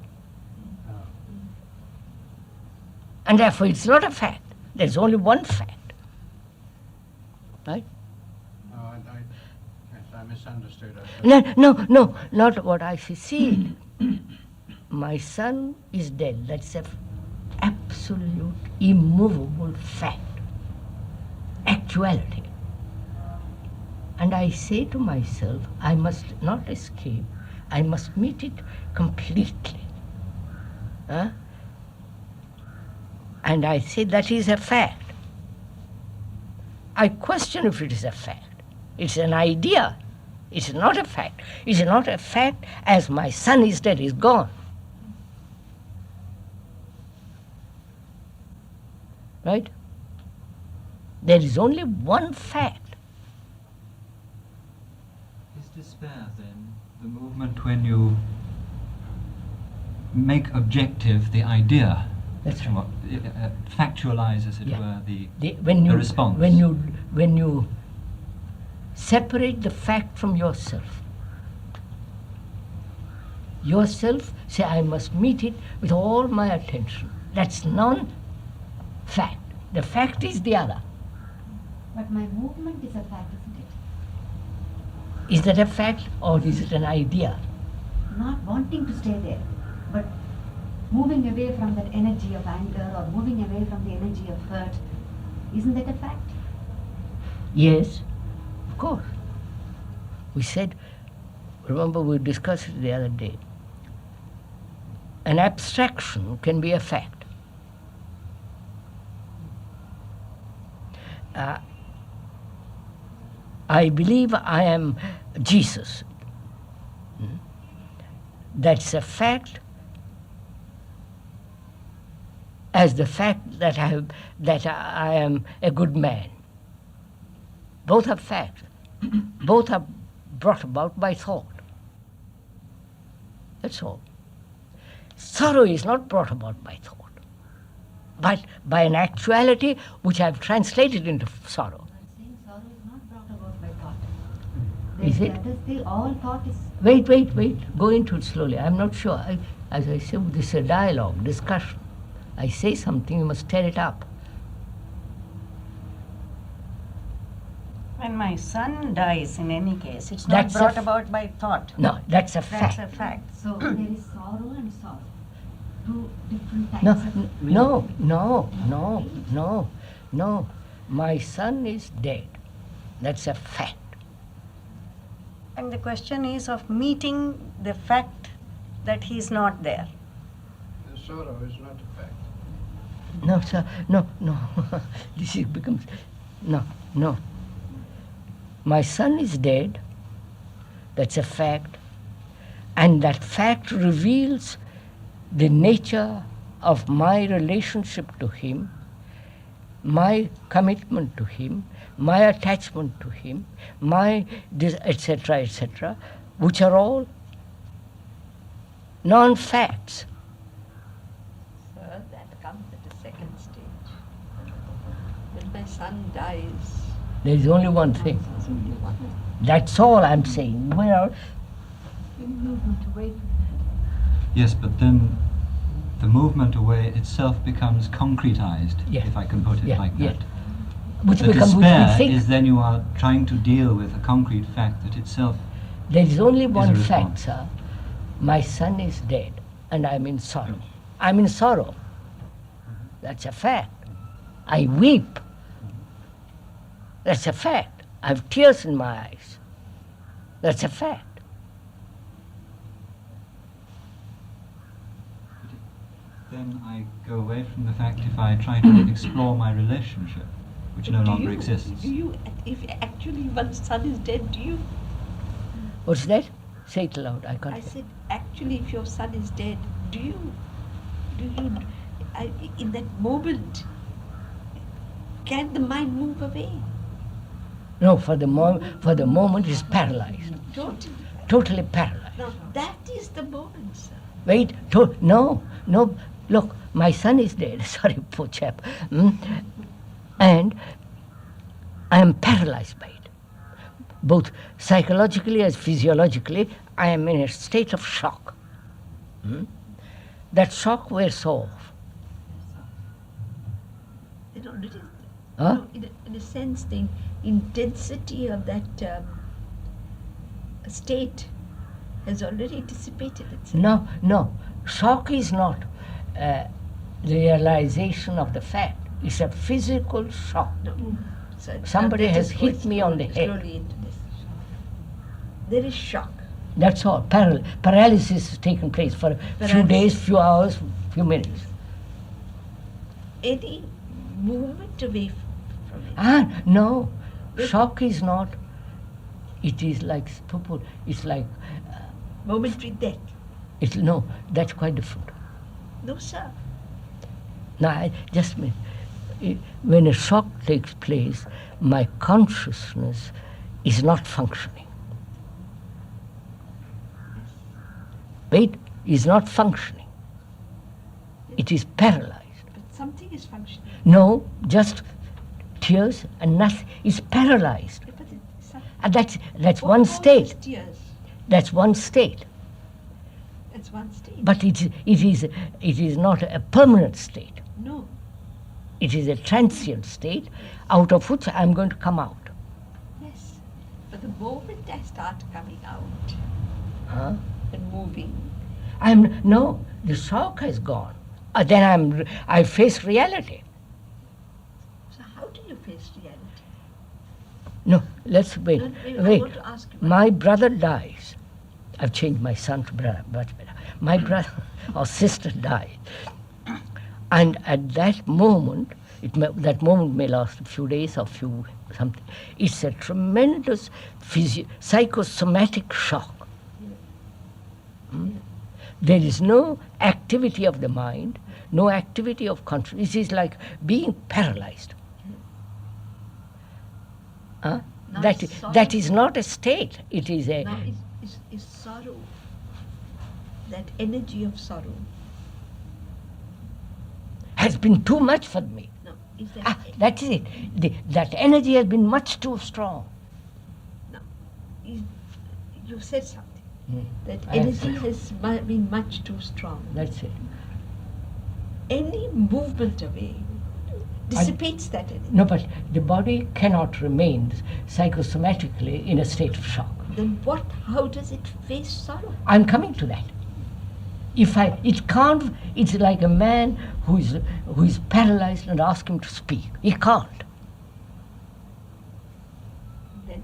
Oh. And therefore it's not a fact. There's only one fact. Right? No, yes, I misunderstood. I No, not what I see. My son is dead. That's an absolute, immovable fact. Actuality. And I say to myself, I must not escape. I must meet it completely. Huh? And I say that is a fact. I question if it is a fact. It's an idea. It's not a fact. It's not a fact as my son is dead, is gone. Right? There is only one fact. Is despair then the movement when you make objective the idea? That's what factualize, as it Yeah. were, the the response. When you separate the fact from yourself. Yourself, say, I must meet it with all my attention. That's non-fact. The fact is the other. But my movement is a fact, isn't it? Is that a fact or is it an idea? Not wanting to stay there, but moving away from that energy of anger or moving away from the energy of hurt. Isn't that a fact? Yes, of course. We said, remember we discussed it the other day, an abstraction can be a fact. I believe I am Jesus. That's a fact as the fact that I am a good man. Both are facts. Both are brought about by thought. That's all. Sorrow is not brought about by thought, but by an actuality which I've translated into sorrow. I'm saying sorrow is not brought about by thought. Is it? That is the all thought is. Wait. Go into it slowly. I'm not sure. As I said, this is a dialogue, discussion. I say something, you must tear it up. When my son dies, in any case, it's not That's brought about by thought. No, that's a fact. That's a fact. So there is sorrow and sorrow. Two different types No. My son is dead. That's a fact. And the question is of meeting the fact that he's not there. The sorrow is not a fact. No, sir, no. This becomes, no. My son is dead. That's a fact. And that fact reveals the nature of my relationship to him, my commitment to him, my attachment to him, my etc., etc., which are all non-facts. Sir, that comes at a second stage. When my son dies, There is only one thing. there's only one That's all I'm saying. Well, movement away from Yes, but then the movement away itself becomes concretized, Yeah. if I can put it Yeah, like yeah. that. which The becomes, which despair we think. is then you are trying to deal with a concrete fact that itself. There is only one response. fact, sir. My son is dead, and I'm in sorrow. I'm in sorrow. That's a fact. I weep. That's a fact. I have tears in my eyes. That's a fact. Then I go away from the fact if I try to explore my relationship, which no longer exists. Do you, if actually one's son is dead, do you? What's that? Say it loud. I can't I hear. said, actually, if your son is dead, do you, in that moment, can the mind move away? No, for the moment it's paralyzed. Totally. Totally paralyzed. Now, that is the moment, sir. Wait, no. Look, my son is dead. Sorry, poor chap. And I am paralyzed by it. Both psychologically as physiologically, I am in a state of shock. That shock wears off. You know, it is, Huh? in a sense, the intensity of that state has already dissipated itself. No. Shock is not the realization of the fact. It's a physical shock. No. So Somebody let has us hit go me on the head. slowly into this. There is shock. That's all. Paralysis has taken place for a few Paralysis. days, few hours, few minutes. Any movement away from it. No. Shock is not. It is like stupor. It's like. Momentary death. No, that's quite different. No, sir. Now, just a minute. When a shock takes place, my consciousness is not functioning. Wait, is not functioning. It is paralyzed. But something is functioning. No, just tears and nothing. It's paralyzed. But it's And that's one all state. those tears. That's one state. That's one state. But it is not a permanent state. No. It is a transient state out of which I'm going to come out. Yes. But the moment I start coming out Huh? and moving, No, the shock has gone. Then I face reality. so how do you face reality? No, let's wait. No, I Wait. want to ask you My brother dies. I've changed my son to brother, much better. My brother or sister died. And at that moment, that moment may last a few days or few something. It's a tremendous psychosomatic shock. There is no activity of the mind, no activity of consciousness. It is like being paralyzed. Now That is not a state. It is a. Now is sorrow, that energy of sorrow, has been too much for me. no, is that That is it. That energy has been much too strong. you said something. That I have energy said- has been much too strong. That's it. Any movement away dissipates that energy. No, but the body cannot remain psychosomatically in a state of shock. Then how does it face sorrow? I'm coming to that. It can't. It's like a man who is paralyzed and ask him to speak. He can't. Then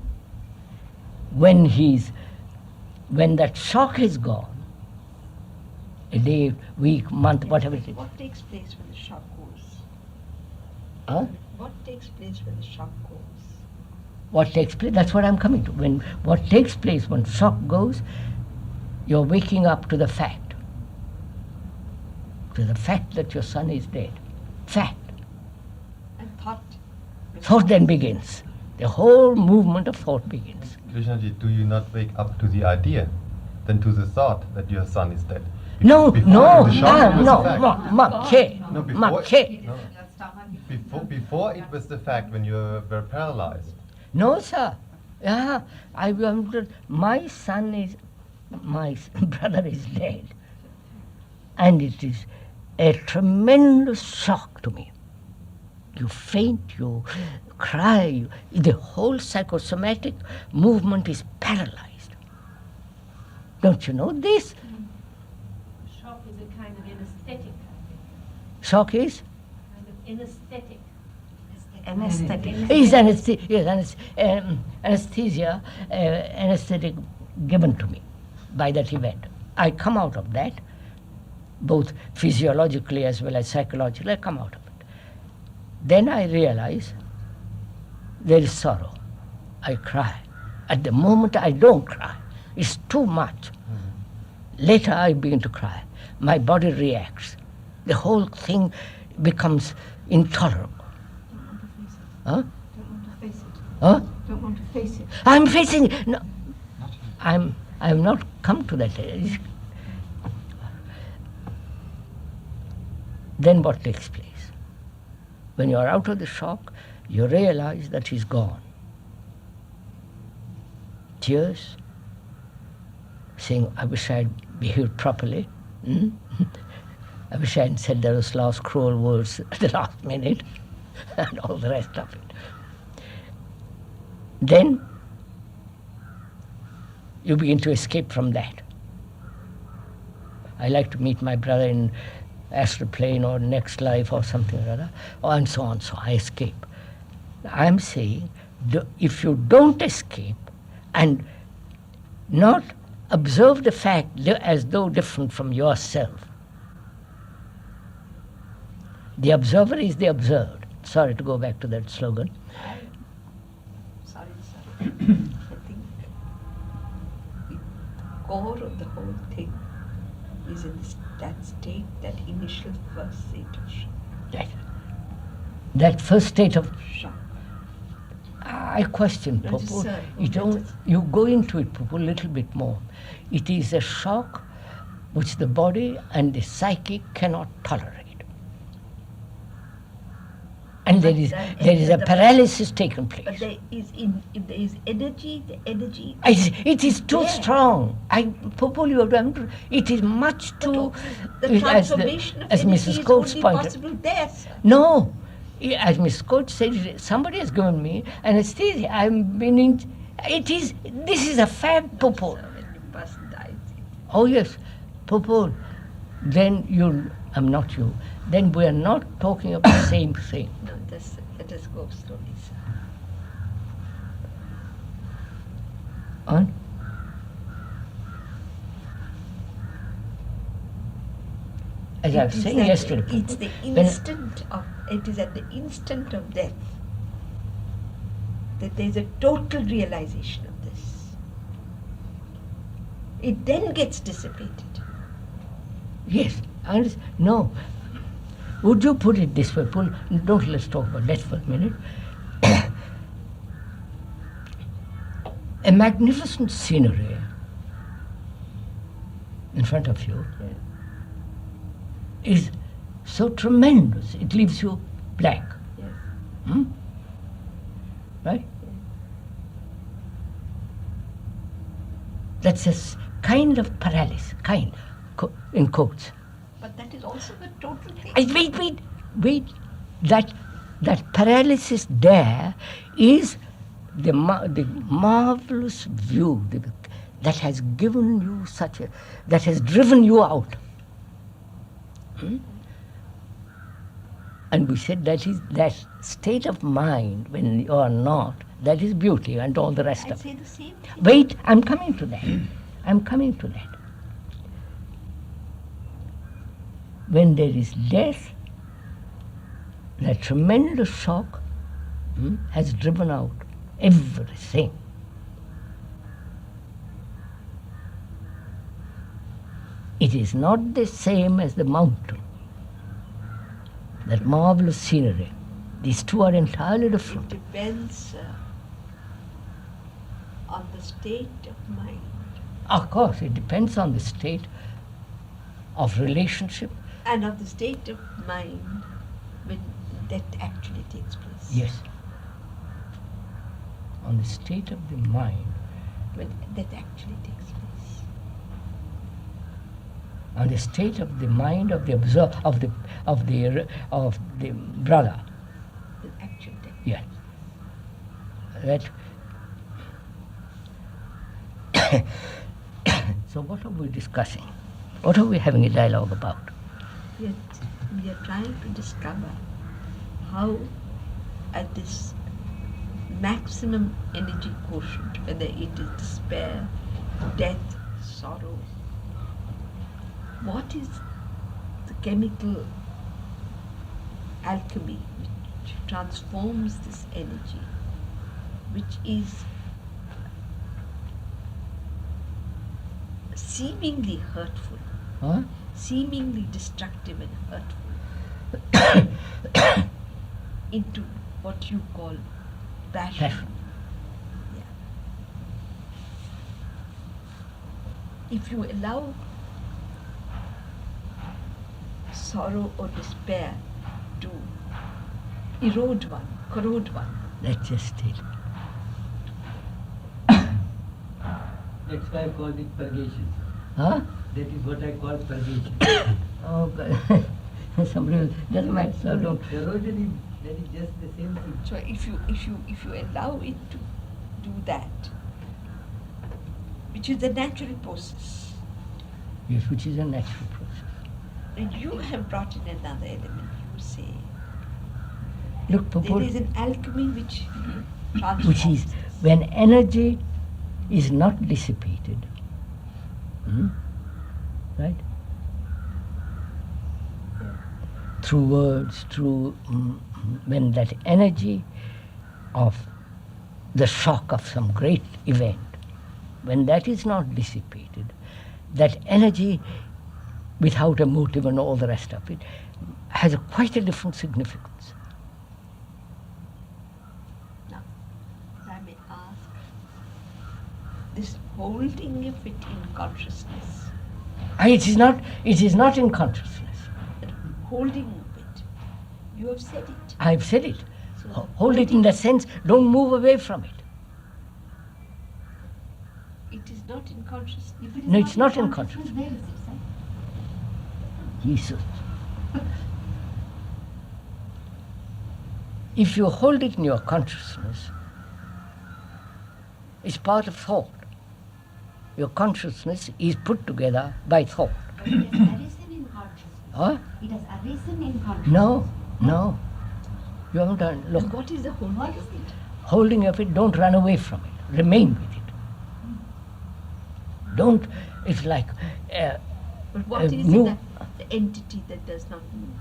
When that shock is gone, a day, week, month, whatever it is. what takes place when the shock goes? Huh? What takes place when the shock goes? What takes place? That's what I'm coming to. What takes place when shock goes, you're waking up to the fact. to the fact that your son is dead. Fact. And thought. Thought then begins. The whole movement of thought begins. Krishnaji, do you not wake up to the idea, then to the thought that your son is dead? No, Before no, the shock, it was no, the fact. No, before it was the fact when you were paralyzed. No, sir. Yeah, I wondered, my son is, my brother is dead. And it is a tremendous shock to me. You faint, you cry, the whole psychosomatic movement is paralyzed. Don't you know this? Shock is a kind of anesthetic. Shock is? Kind of anesthetic. Anesthetic. Is anesthesia, anesthetic given to me by that event. I come out of that, both physiologically as well as psychologically, I come out of it. Then I realize there is sorrow. I cry. At the moment I don't cry. It's too much. Later I begin to cry. My body reacts. The whole thing becomes intolerable. Huh? Don't want to face it. Huh? Don't want to face it. I'm facing it. No, I have not come to that age. Then what takes place? When you are out of the shock, you realize that he's gone. Tears, saying, I wish I had behaved properly. I wish I hadn't said those last cruel words at the last minute, and all the rest of it. Then you begin to escape from that. I like to meet my brother in astral plane or next life or something or other, and so on. So I escape. I'm saying, if you don't escape and not observe the fact as though different from yourself, the observer is the observed. Sorry to go back to that slogan. Sorry. I think the core of the whole thing is in that state, that initial first state of shock. That first state of Shock. I question, That is, Popo. sir, You go into it, Popo, a little bit more. It is a shock which the body and the psyche cannot tolerate. And there is a paralysis taking place. But if there is energy, the energy. It is too there. strong. Popo, you have to understand, it is much too. The transformation of as energy Mrs. is Coates only pointed. possible there, sir. No, as Mrs. Coates said, somebody has given me anesthesia. I've been in. This is a fact, Popo. When the person dies. Oh yes, Popo. Then I'm not you. Then we are not talking about the same thing. No, let us go slowly, sir. On? As I was saying yesterday, It's the instant it is at the instant of death that there is a total realization of this. It then gets dissipated. Yes, I understand. No. Would you put it this way, Paul? Don't let's talk about that for a minute. A magnificent scenery in front of you is so tremendous, it leaves you blank. Yes. Right? That's a kind of paralysis, in quotes. But that is also the total thing. Wait. That paralysis there is the marvelous view that has given you that has driven you out. And we said that is that state of mind when you are not, that is beauty and all the rest of it. I say the same thing. Wait, I'm coming to that. When there is death, that tremendous shock has driven out everything. It is not the same as the mountain. that marvelous scenery. These two are entirely It different. depends on the state of mind. Of course, it depends on the state of relationship. And of the state of mind when that actually takes place. Yes. On the state of the mind. When that actually takes place. On the state of the mind of the of the brother. The actual takes Yes. That. So what are we discussing? What are we having a dialogue about? Yet we are trying to discover how at this maximum energy quotient, whether it is despair, death, sorrow, what is the chemical alchemy which transforms this energy, which is seemingly hurtful, Huh? seemingly destructive and hurtful, into what you call passion. Yeah. If you allow sorrow or despair to erode one, corrode one, Let's just stay. That's why I called it purgation. Huh? That is what I call purgation. Oh, but somebody will, doesn't matter, so don't. Erosion is, that is just the same thing. so if you allow it to do that, which is the natural process, Yes, which is a natural process. and you have brought in another element, you say Look, there purport, is an alchemy which transforms which is this. when energy is not dissipated, right? Through words, through when that energy of the shock of some great event, when that is not dissipated, that energy without a motive and all the rest of it has quite a different significance. Now, if I may ask, this holding of it in consciousness, It is not in consciousness. that holding of it, you have said it. I've said it. So Hold it in the sense, don't move away from it. it is not in consciousness. If it is No, it's not in consciousness, consciousness. where is it, sir? Jesus. If you hold it in your consciousness, it's part of thought. Your consciousness is put together by thought. But it has arisen in consciousness. Huh? It has arisen in consciousness. No. You haven't done. And Look, what is the holding What of is it? it? holding of it, don't run away from it. Remain with it. Don't, it's like, But what is no. the entity that does not move?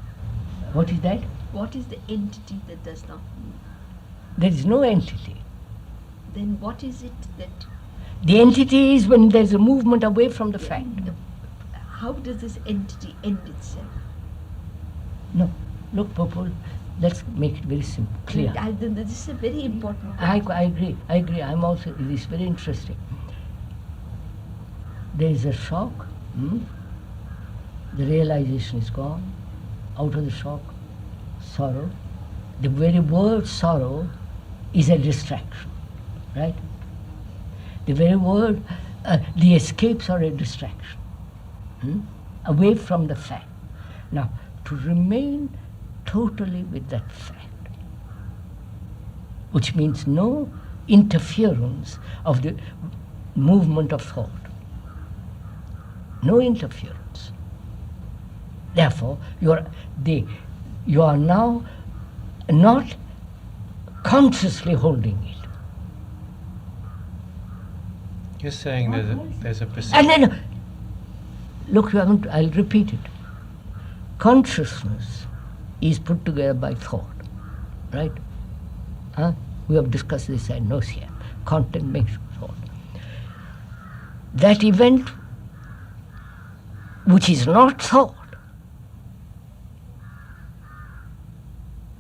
What is that? What is the entity that does not move? There is no entity. Then what is it that, The entity is when there's a movement away from the fact. how does this entity end itself? No, look, Popol, let's make it very simple, clear. This is a very important I point. agree. I'm also, it is very interesting. There is a shock, the realization is gone, out of the shock, sorrow. The very word sorrow is a distraction, right? The very word, the escapes are a distraction, away from the fact. Now, to remain totally with that fact, which means no interference of the movement of thought. No interference. Therefore, you are now not consciously holding it. You're saying there's a And perception. then, look, you haven't, I'll repeat it. Consciousness is put together by thought, right? We have discussed this ad nauseam. Content makes thought. That event which is not thought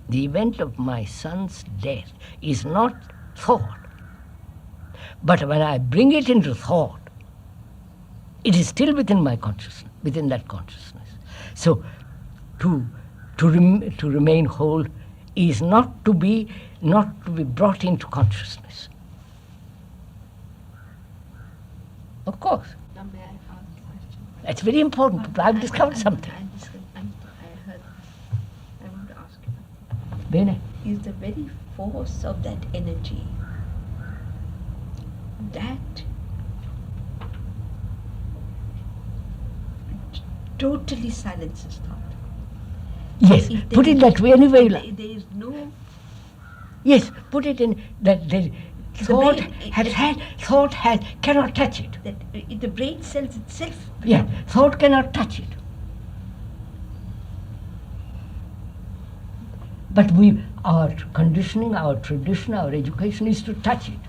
the event of my son's death is not thought. But when I bring it into thought, it is still within my consciousness, within that consciousness. So to remain whole is not to be brought into consciousness. Of course. Now may I ask a question? That's very important. I've discovered something. I want to ask you. Bene. Is the very force of that energy that totally silences thought? Yes, put it that way anyway. There is no. Yes, put it in that thought cannot touch it. That the brain cells itself. Yeah, thought cannot touch it. But our conditioning, our tradition, our education is to touch it,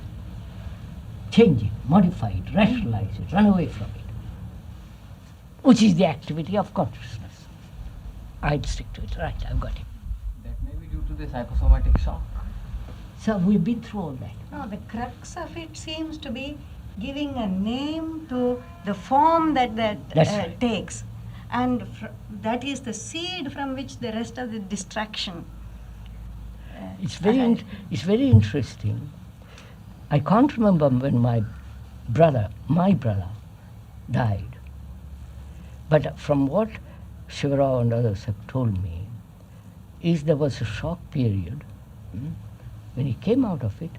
change it, modify it, rationalize it, run away from it, which is the activity of consciousness. I'd stick to it. Right, I've got it. That may be due to the psychosomatic shock. So we've been through all that. No, the crux of it seems to be giving a name to the form that right. takes. And that is the seed from which the rest of the distraction. It's very interesting. I can't remember when my brother died. But from what Shivarao and others have told me, is there was a shock period. When he came out of it,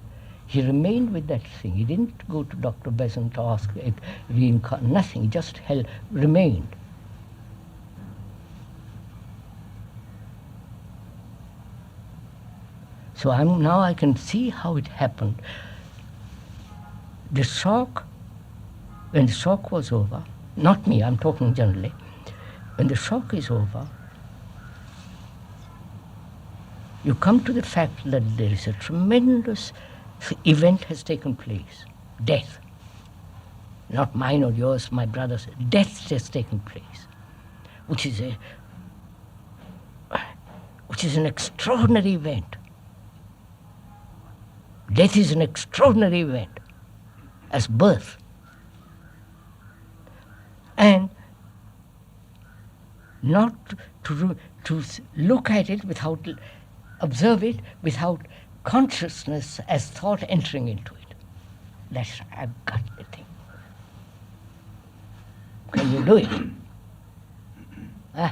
he remained with that thing. He didn't go to Dr. Besant to ask nothing. He just remained. So now I can see how it happened. The shock, when the shock was over, not me, I'm talking generally, when the shock is over, you come to the fact that there is a tremendous event has taken place, death. Not mine or yours, my brother's, death has taken place, which is an extraordinary event. Death is an extraordinary event as birth. And not to look at it without, observe it without consciousness as thought entering into it. That's, I've got the thing. Can you do it? If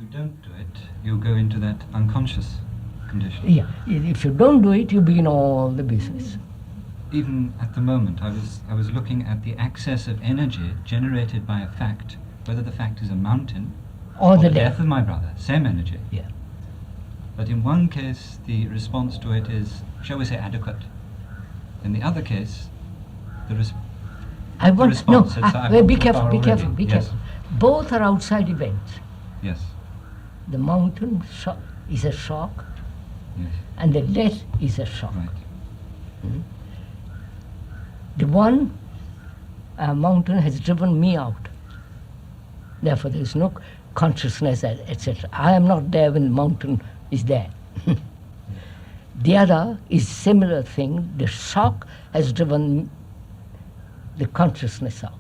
you don't do it, you go into that unconscious condition. Yeah, if you don't do it, you begin all the business. Even at the moment, I was looking at the access of energy generated by a fact, whether the fact is a mountain or the death of my brother, same energy. Yeah. But in one case, the response to it is, shall we say, adequate. In the other case, the response be careful. Both are outside events. Yes. The mountain is a shock, yes, and the death is a shock. Right. The one mountain has driven me out. Therefore, there is no consciousness, etc. I am not there when the mountain is there. The other is similar thing. The shock has driven the consciousness out.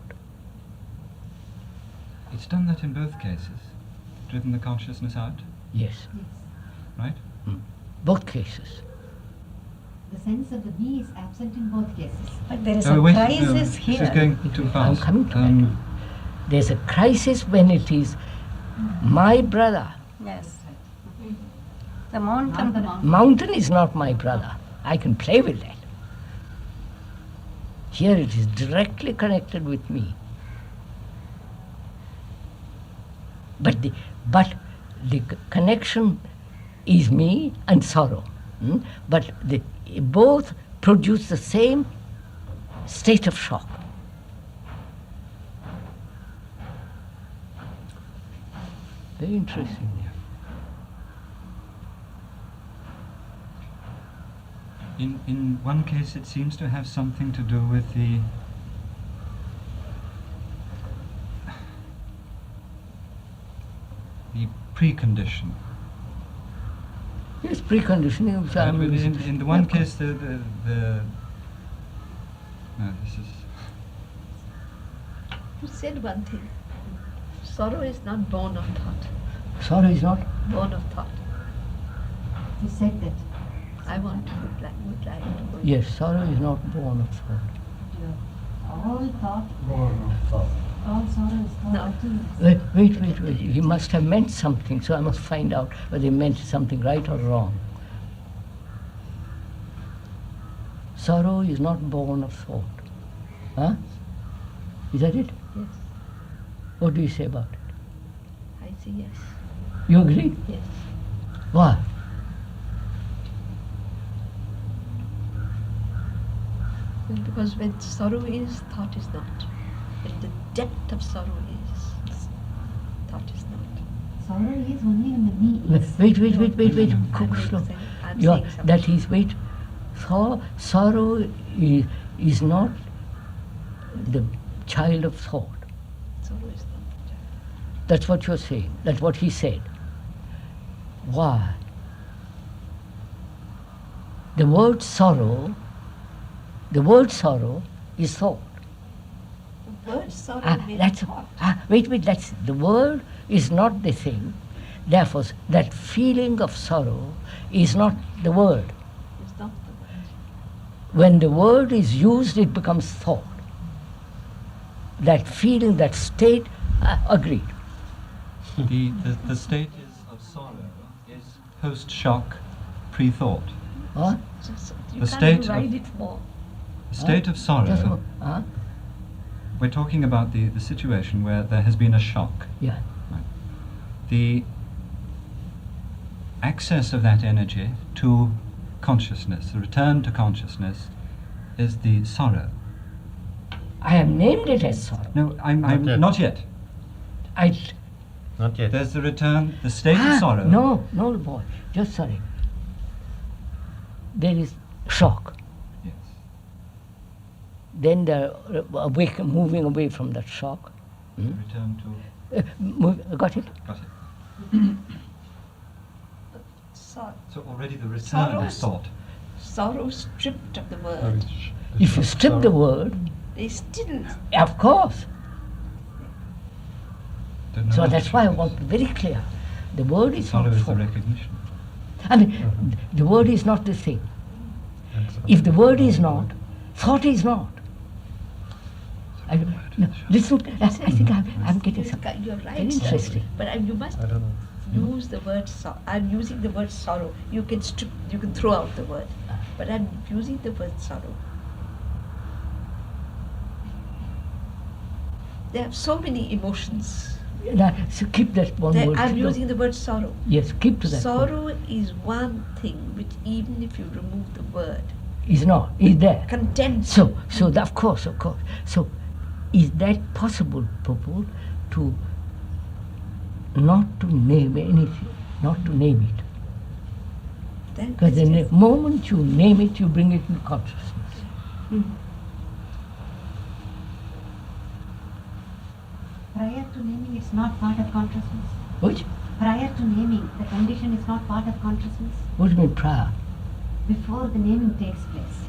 It's done that in both cases, driven the consciousness out. Yes. Right? Both cases. The sense of the me is absent in both cases. But there is a crisis here. This is going too fast. I'm coming to that. There's a crisis when it is my brother. Yes. The mountain. Mountain is not my brother. I can play with that. Here it is directly connected with me. But the connection is me and sorrow. But both produce the same state of shock. Very interesting. In one case, it seems to have something to do with the the precondition. Yes, preconditioning. Which I'm In the one case, the no, this is. You said one thing. Sorrow is not born of thought. Sorrow is not Born of thought. You said that. I want to reply. Would like to go. Yes, sorrow is not born of thought. All thought, Born of thought. all sorrow is thought. No. Ultimately. Wait. He must have meant something, so I must find out whether he meant something right or wrong. Sorrow is not born of thought. Huh? Is that it? Yes. What do you say about it? I say yes. You agree? Yes. Why? Well, because when sorrow is, thought is not. When the depth of sorrow is, thought is not. Sorrow is only when the me is. Wait. I'm Slow. saying- I'm Yeah, saying something. that is, wait. Sorrow is not the child of thought. Sorrow is not. That's what you're saying. That's what he said. Why? The word sorrow is thought. The word sorrow means That's thought. wait. That's the word is not the thing. Therefore, that feeling of sorrow is not the word. It's not the word. When the word is used, it becomes thought. That feeling, that state, agreed. The state of sorrow is post-shock, pre-thought. Huh? So you The can't state divide of- it more. The state of Just a sorrow, moment. Huh? we're talking about the situation where there has been a shock. Yeah. The access of that energy to consciousness, the return to consciousness, is the sorrow. I have named it as sorrow. No, I'm yet. not yet. Not yet. There's the return, the state of sorrow. No, boy. Just sorry. There is shock. Yes. Then the moving away from that shock. Return to. Got it? Got it. So already the return Sorrow of is- thought. Sorrow stripped of the word. If you strip the word, They still. of course. Don't know So what that's the why I truth want is. to be very clear. The word is Sorrow not is the thought. recognition. I mean, the word is not the thing. If the word is not, thought is not. No, listen, I think I'm getting something You're right. very sir. interesting. But you must I don't know. use the word sorrow. I'm using the word sorrow. You can strip. You can throw out the word. But I'm using the word sorrow. There are so many emotions. Now, so keep that one word. I'm using the word sorrow. Yes, keep to that word. Sorrow is one thing which, even if you remove the word, Is not, is there. content. So of course. So, is that possible, Prabhu, to not to name anything, not to name it? Then Because the moment you name it, you bring it into consciousness. Prior to naming, it's not part of consciousness. Which? Prior to naming, the condition is not part of consciousness. What do you mean prior? Before the naming takes place.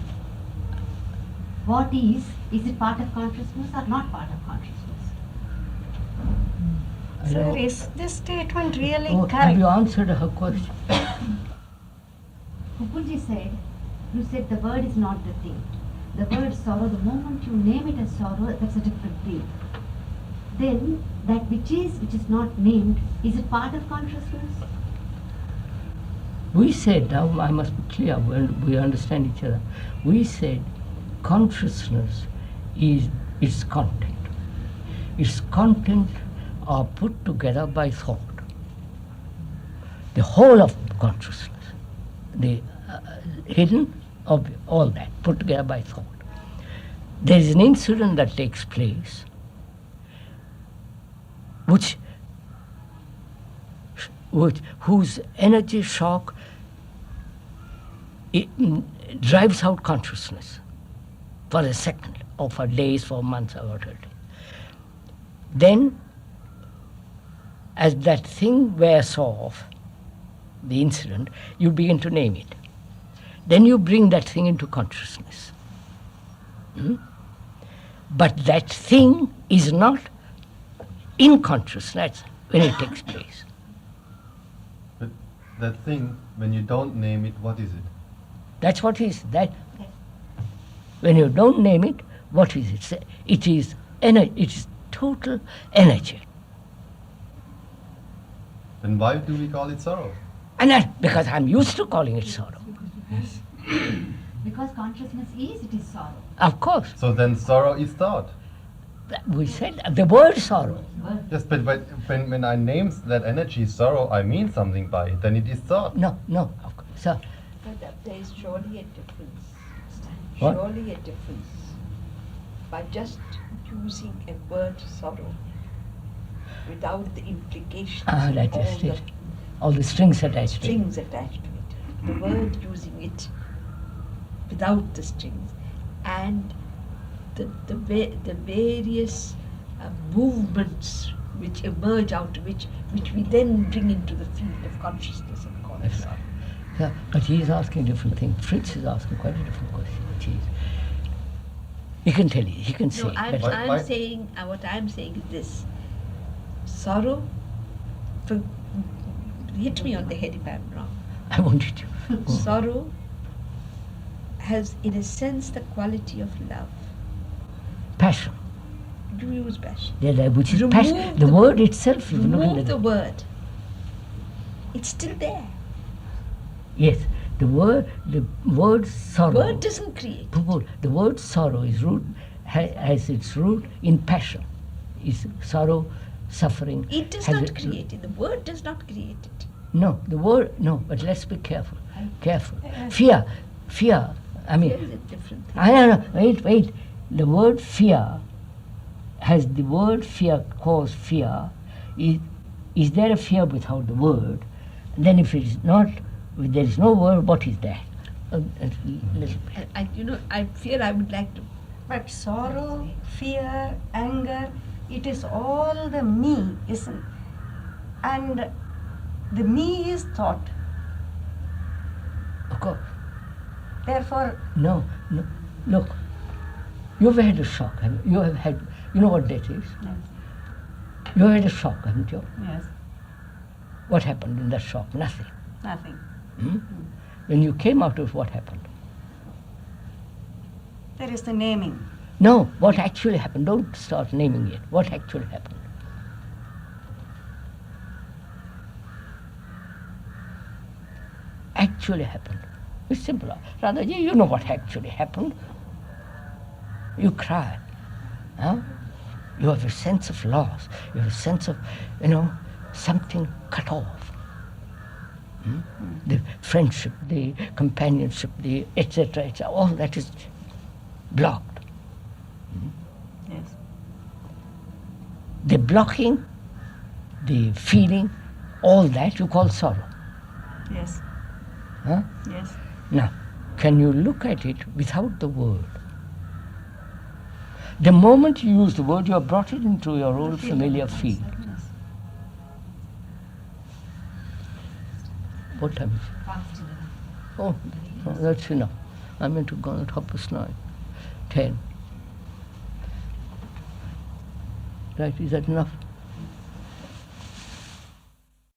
What is it part of consciousness or not part of consciousness? I Sir, know. is this statement really Oh, have correct? you answered her question? Pupulji said, you said the word is not the thing. The word sorrow, the moment you name it as sorrow, that's a different thing. Then, that which is not named, is it part of consciousness? We said, now I must be clear when we understand each other. We said consciousness is its content. Its content are put together by thought. The whole of consciousness, the hidden of all that, put together by thought. There is an incident that takes place whose energy shock drives out consciousness for a second, or for days, for months, or whatever. Then, as that thing wears off, the incident, you begin to name it. Then you bring that thing into consciousness. But that thing is not in consciousness when it takes place. But that thing, when you don't name it, what is it? That's what is that. When you don't name it, what is it? It is energy. It is total energy. Then why do we call it sorrow? And that, because I'm used to calling it sorrow. Yes. Because consciousness it is sorrow. Of course. So then sorrow is thought. We said the word sorrow. Yes, but when I name that energy sorrow, I mean something by it, then it is thought. No, of course. So, But there is surely a difference. What? Surely a difference. By just using a word sorrow without the implications of that all is the it. All the strings attached to it. strings attached to it. The word using it without the strings and the various movements which emerge out of which we then bring into the field of consciousness and call it sorrow. Yeah, but he is asking a different thing. Fritz is asking quite a different question. He can tell you, he can say. No, I'm but saying, what I'm saying is this. Sorrow, hit me on the head if I'm wrong. I wanted to. Sorrow has, in a sense, the quality of love. Passion. You use passion. Yeah, which is Remove passion. The word itself. if you look Remove at the it. word. It's still there. Yes, the word sorrow. Word doesn't create. The word sorrow is has its root in passion. Is sorrow, suffering. It does not create it. The word does not create it. No, the word, no, but let's be careful. Fear. I mean, Fear is a different thing. I don't know, wait. The word fear has the word fear cause fear. Is there a fear without the word? And then if it is not, if there is no word, what is that? I fear I would like to. But sorrow, fear, anger, it is all the me, isn't? And the me is thought. Of course. Therefore, No. Look, you've had a shock. You have had, you know what death is? Yes. You had a shock, haven't you? Yes, What happened in that shock? Nothing. nothing. When you came out of what happened? There is the naming. No, what actually happened? Don't start naming it. What actually happened? Actually happened. It's simple. Radhaji, you know what actually happened. You cry. Huh? You have a sense of loss. You have a sense of, something cut off. The friendship, the companionship, the etc., all that is blocked. Yes. The blocking, the feeling, all that you call sorrow. Yes. Huh? Yes. Now, can you look at it without the word? The moment you use the word, you have brought it into your old familiar field. Yes. What time is it? Oh, no, that's enough. I meant to go at 9:30. 10. Right, is that enough?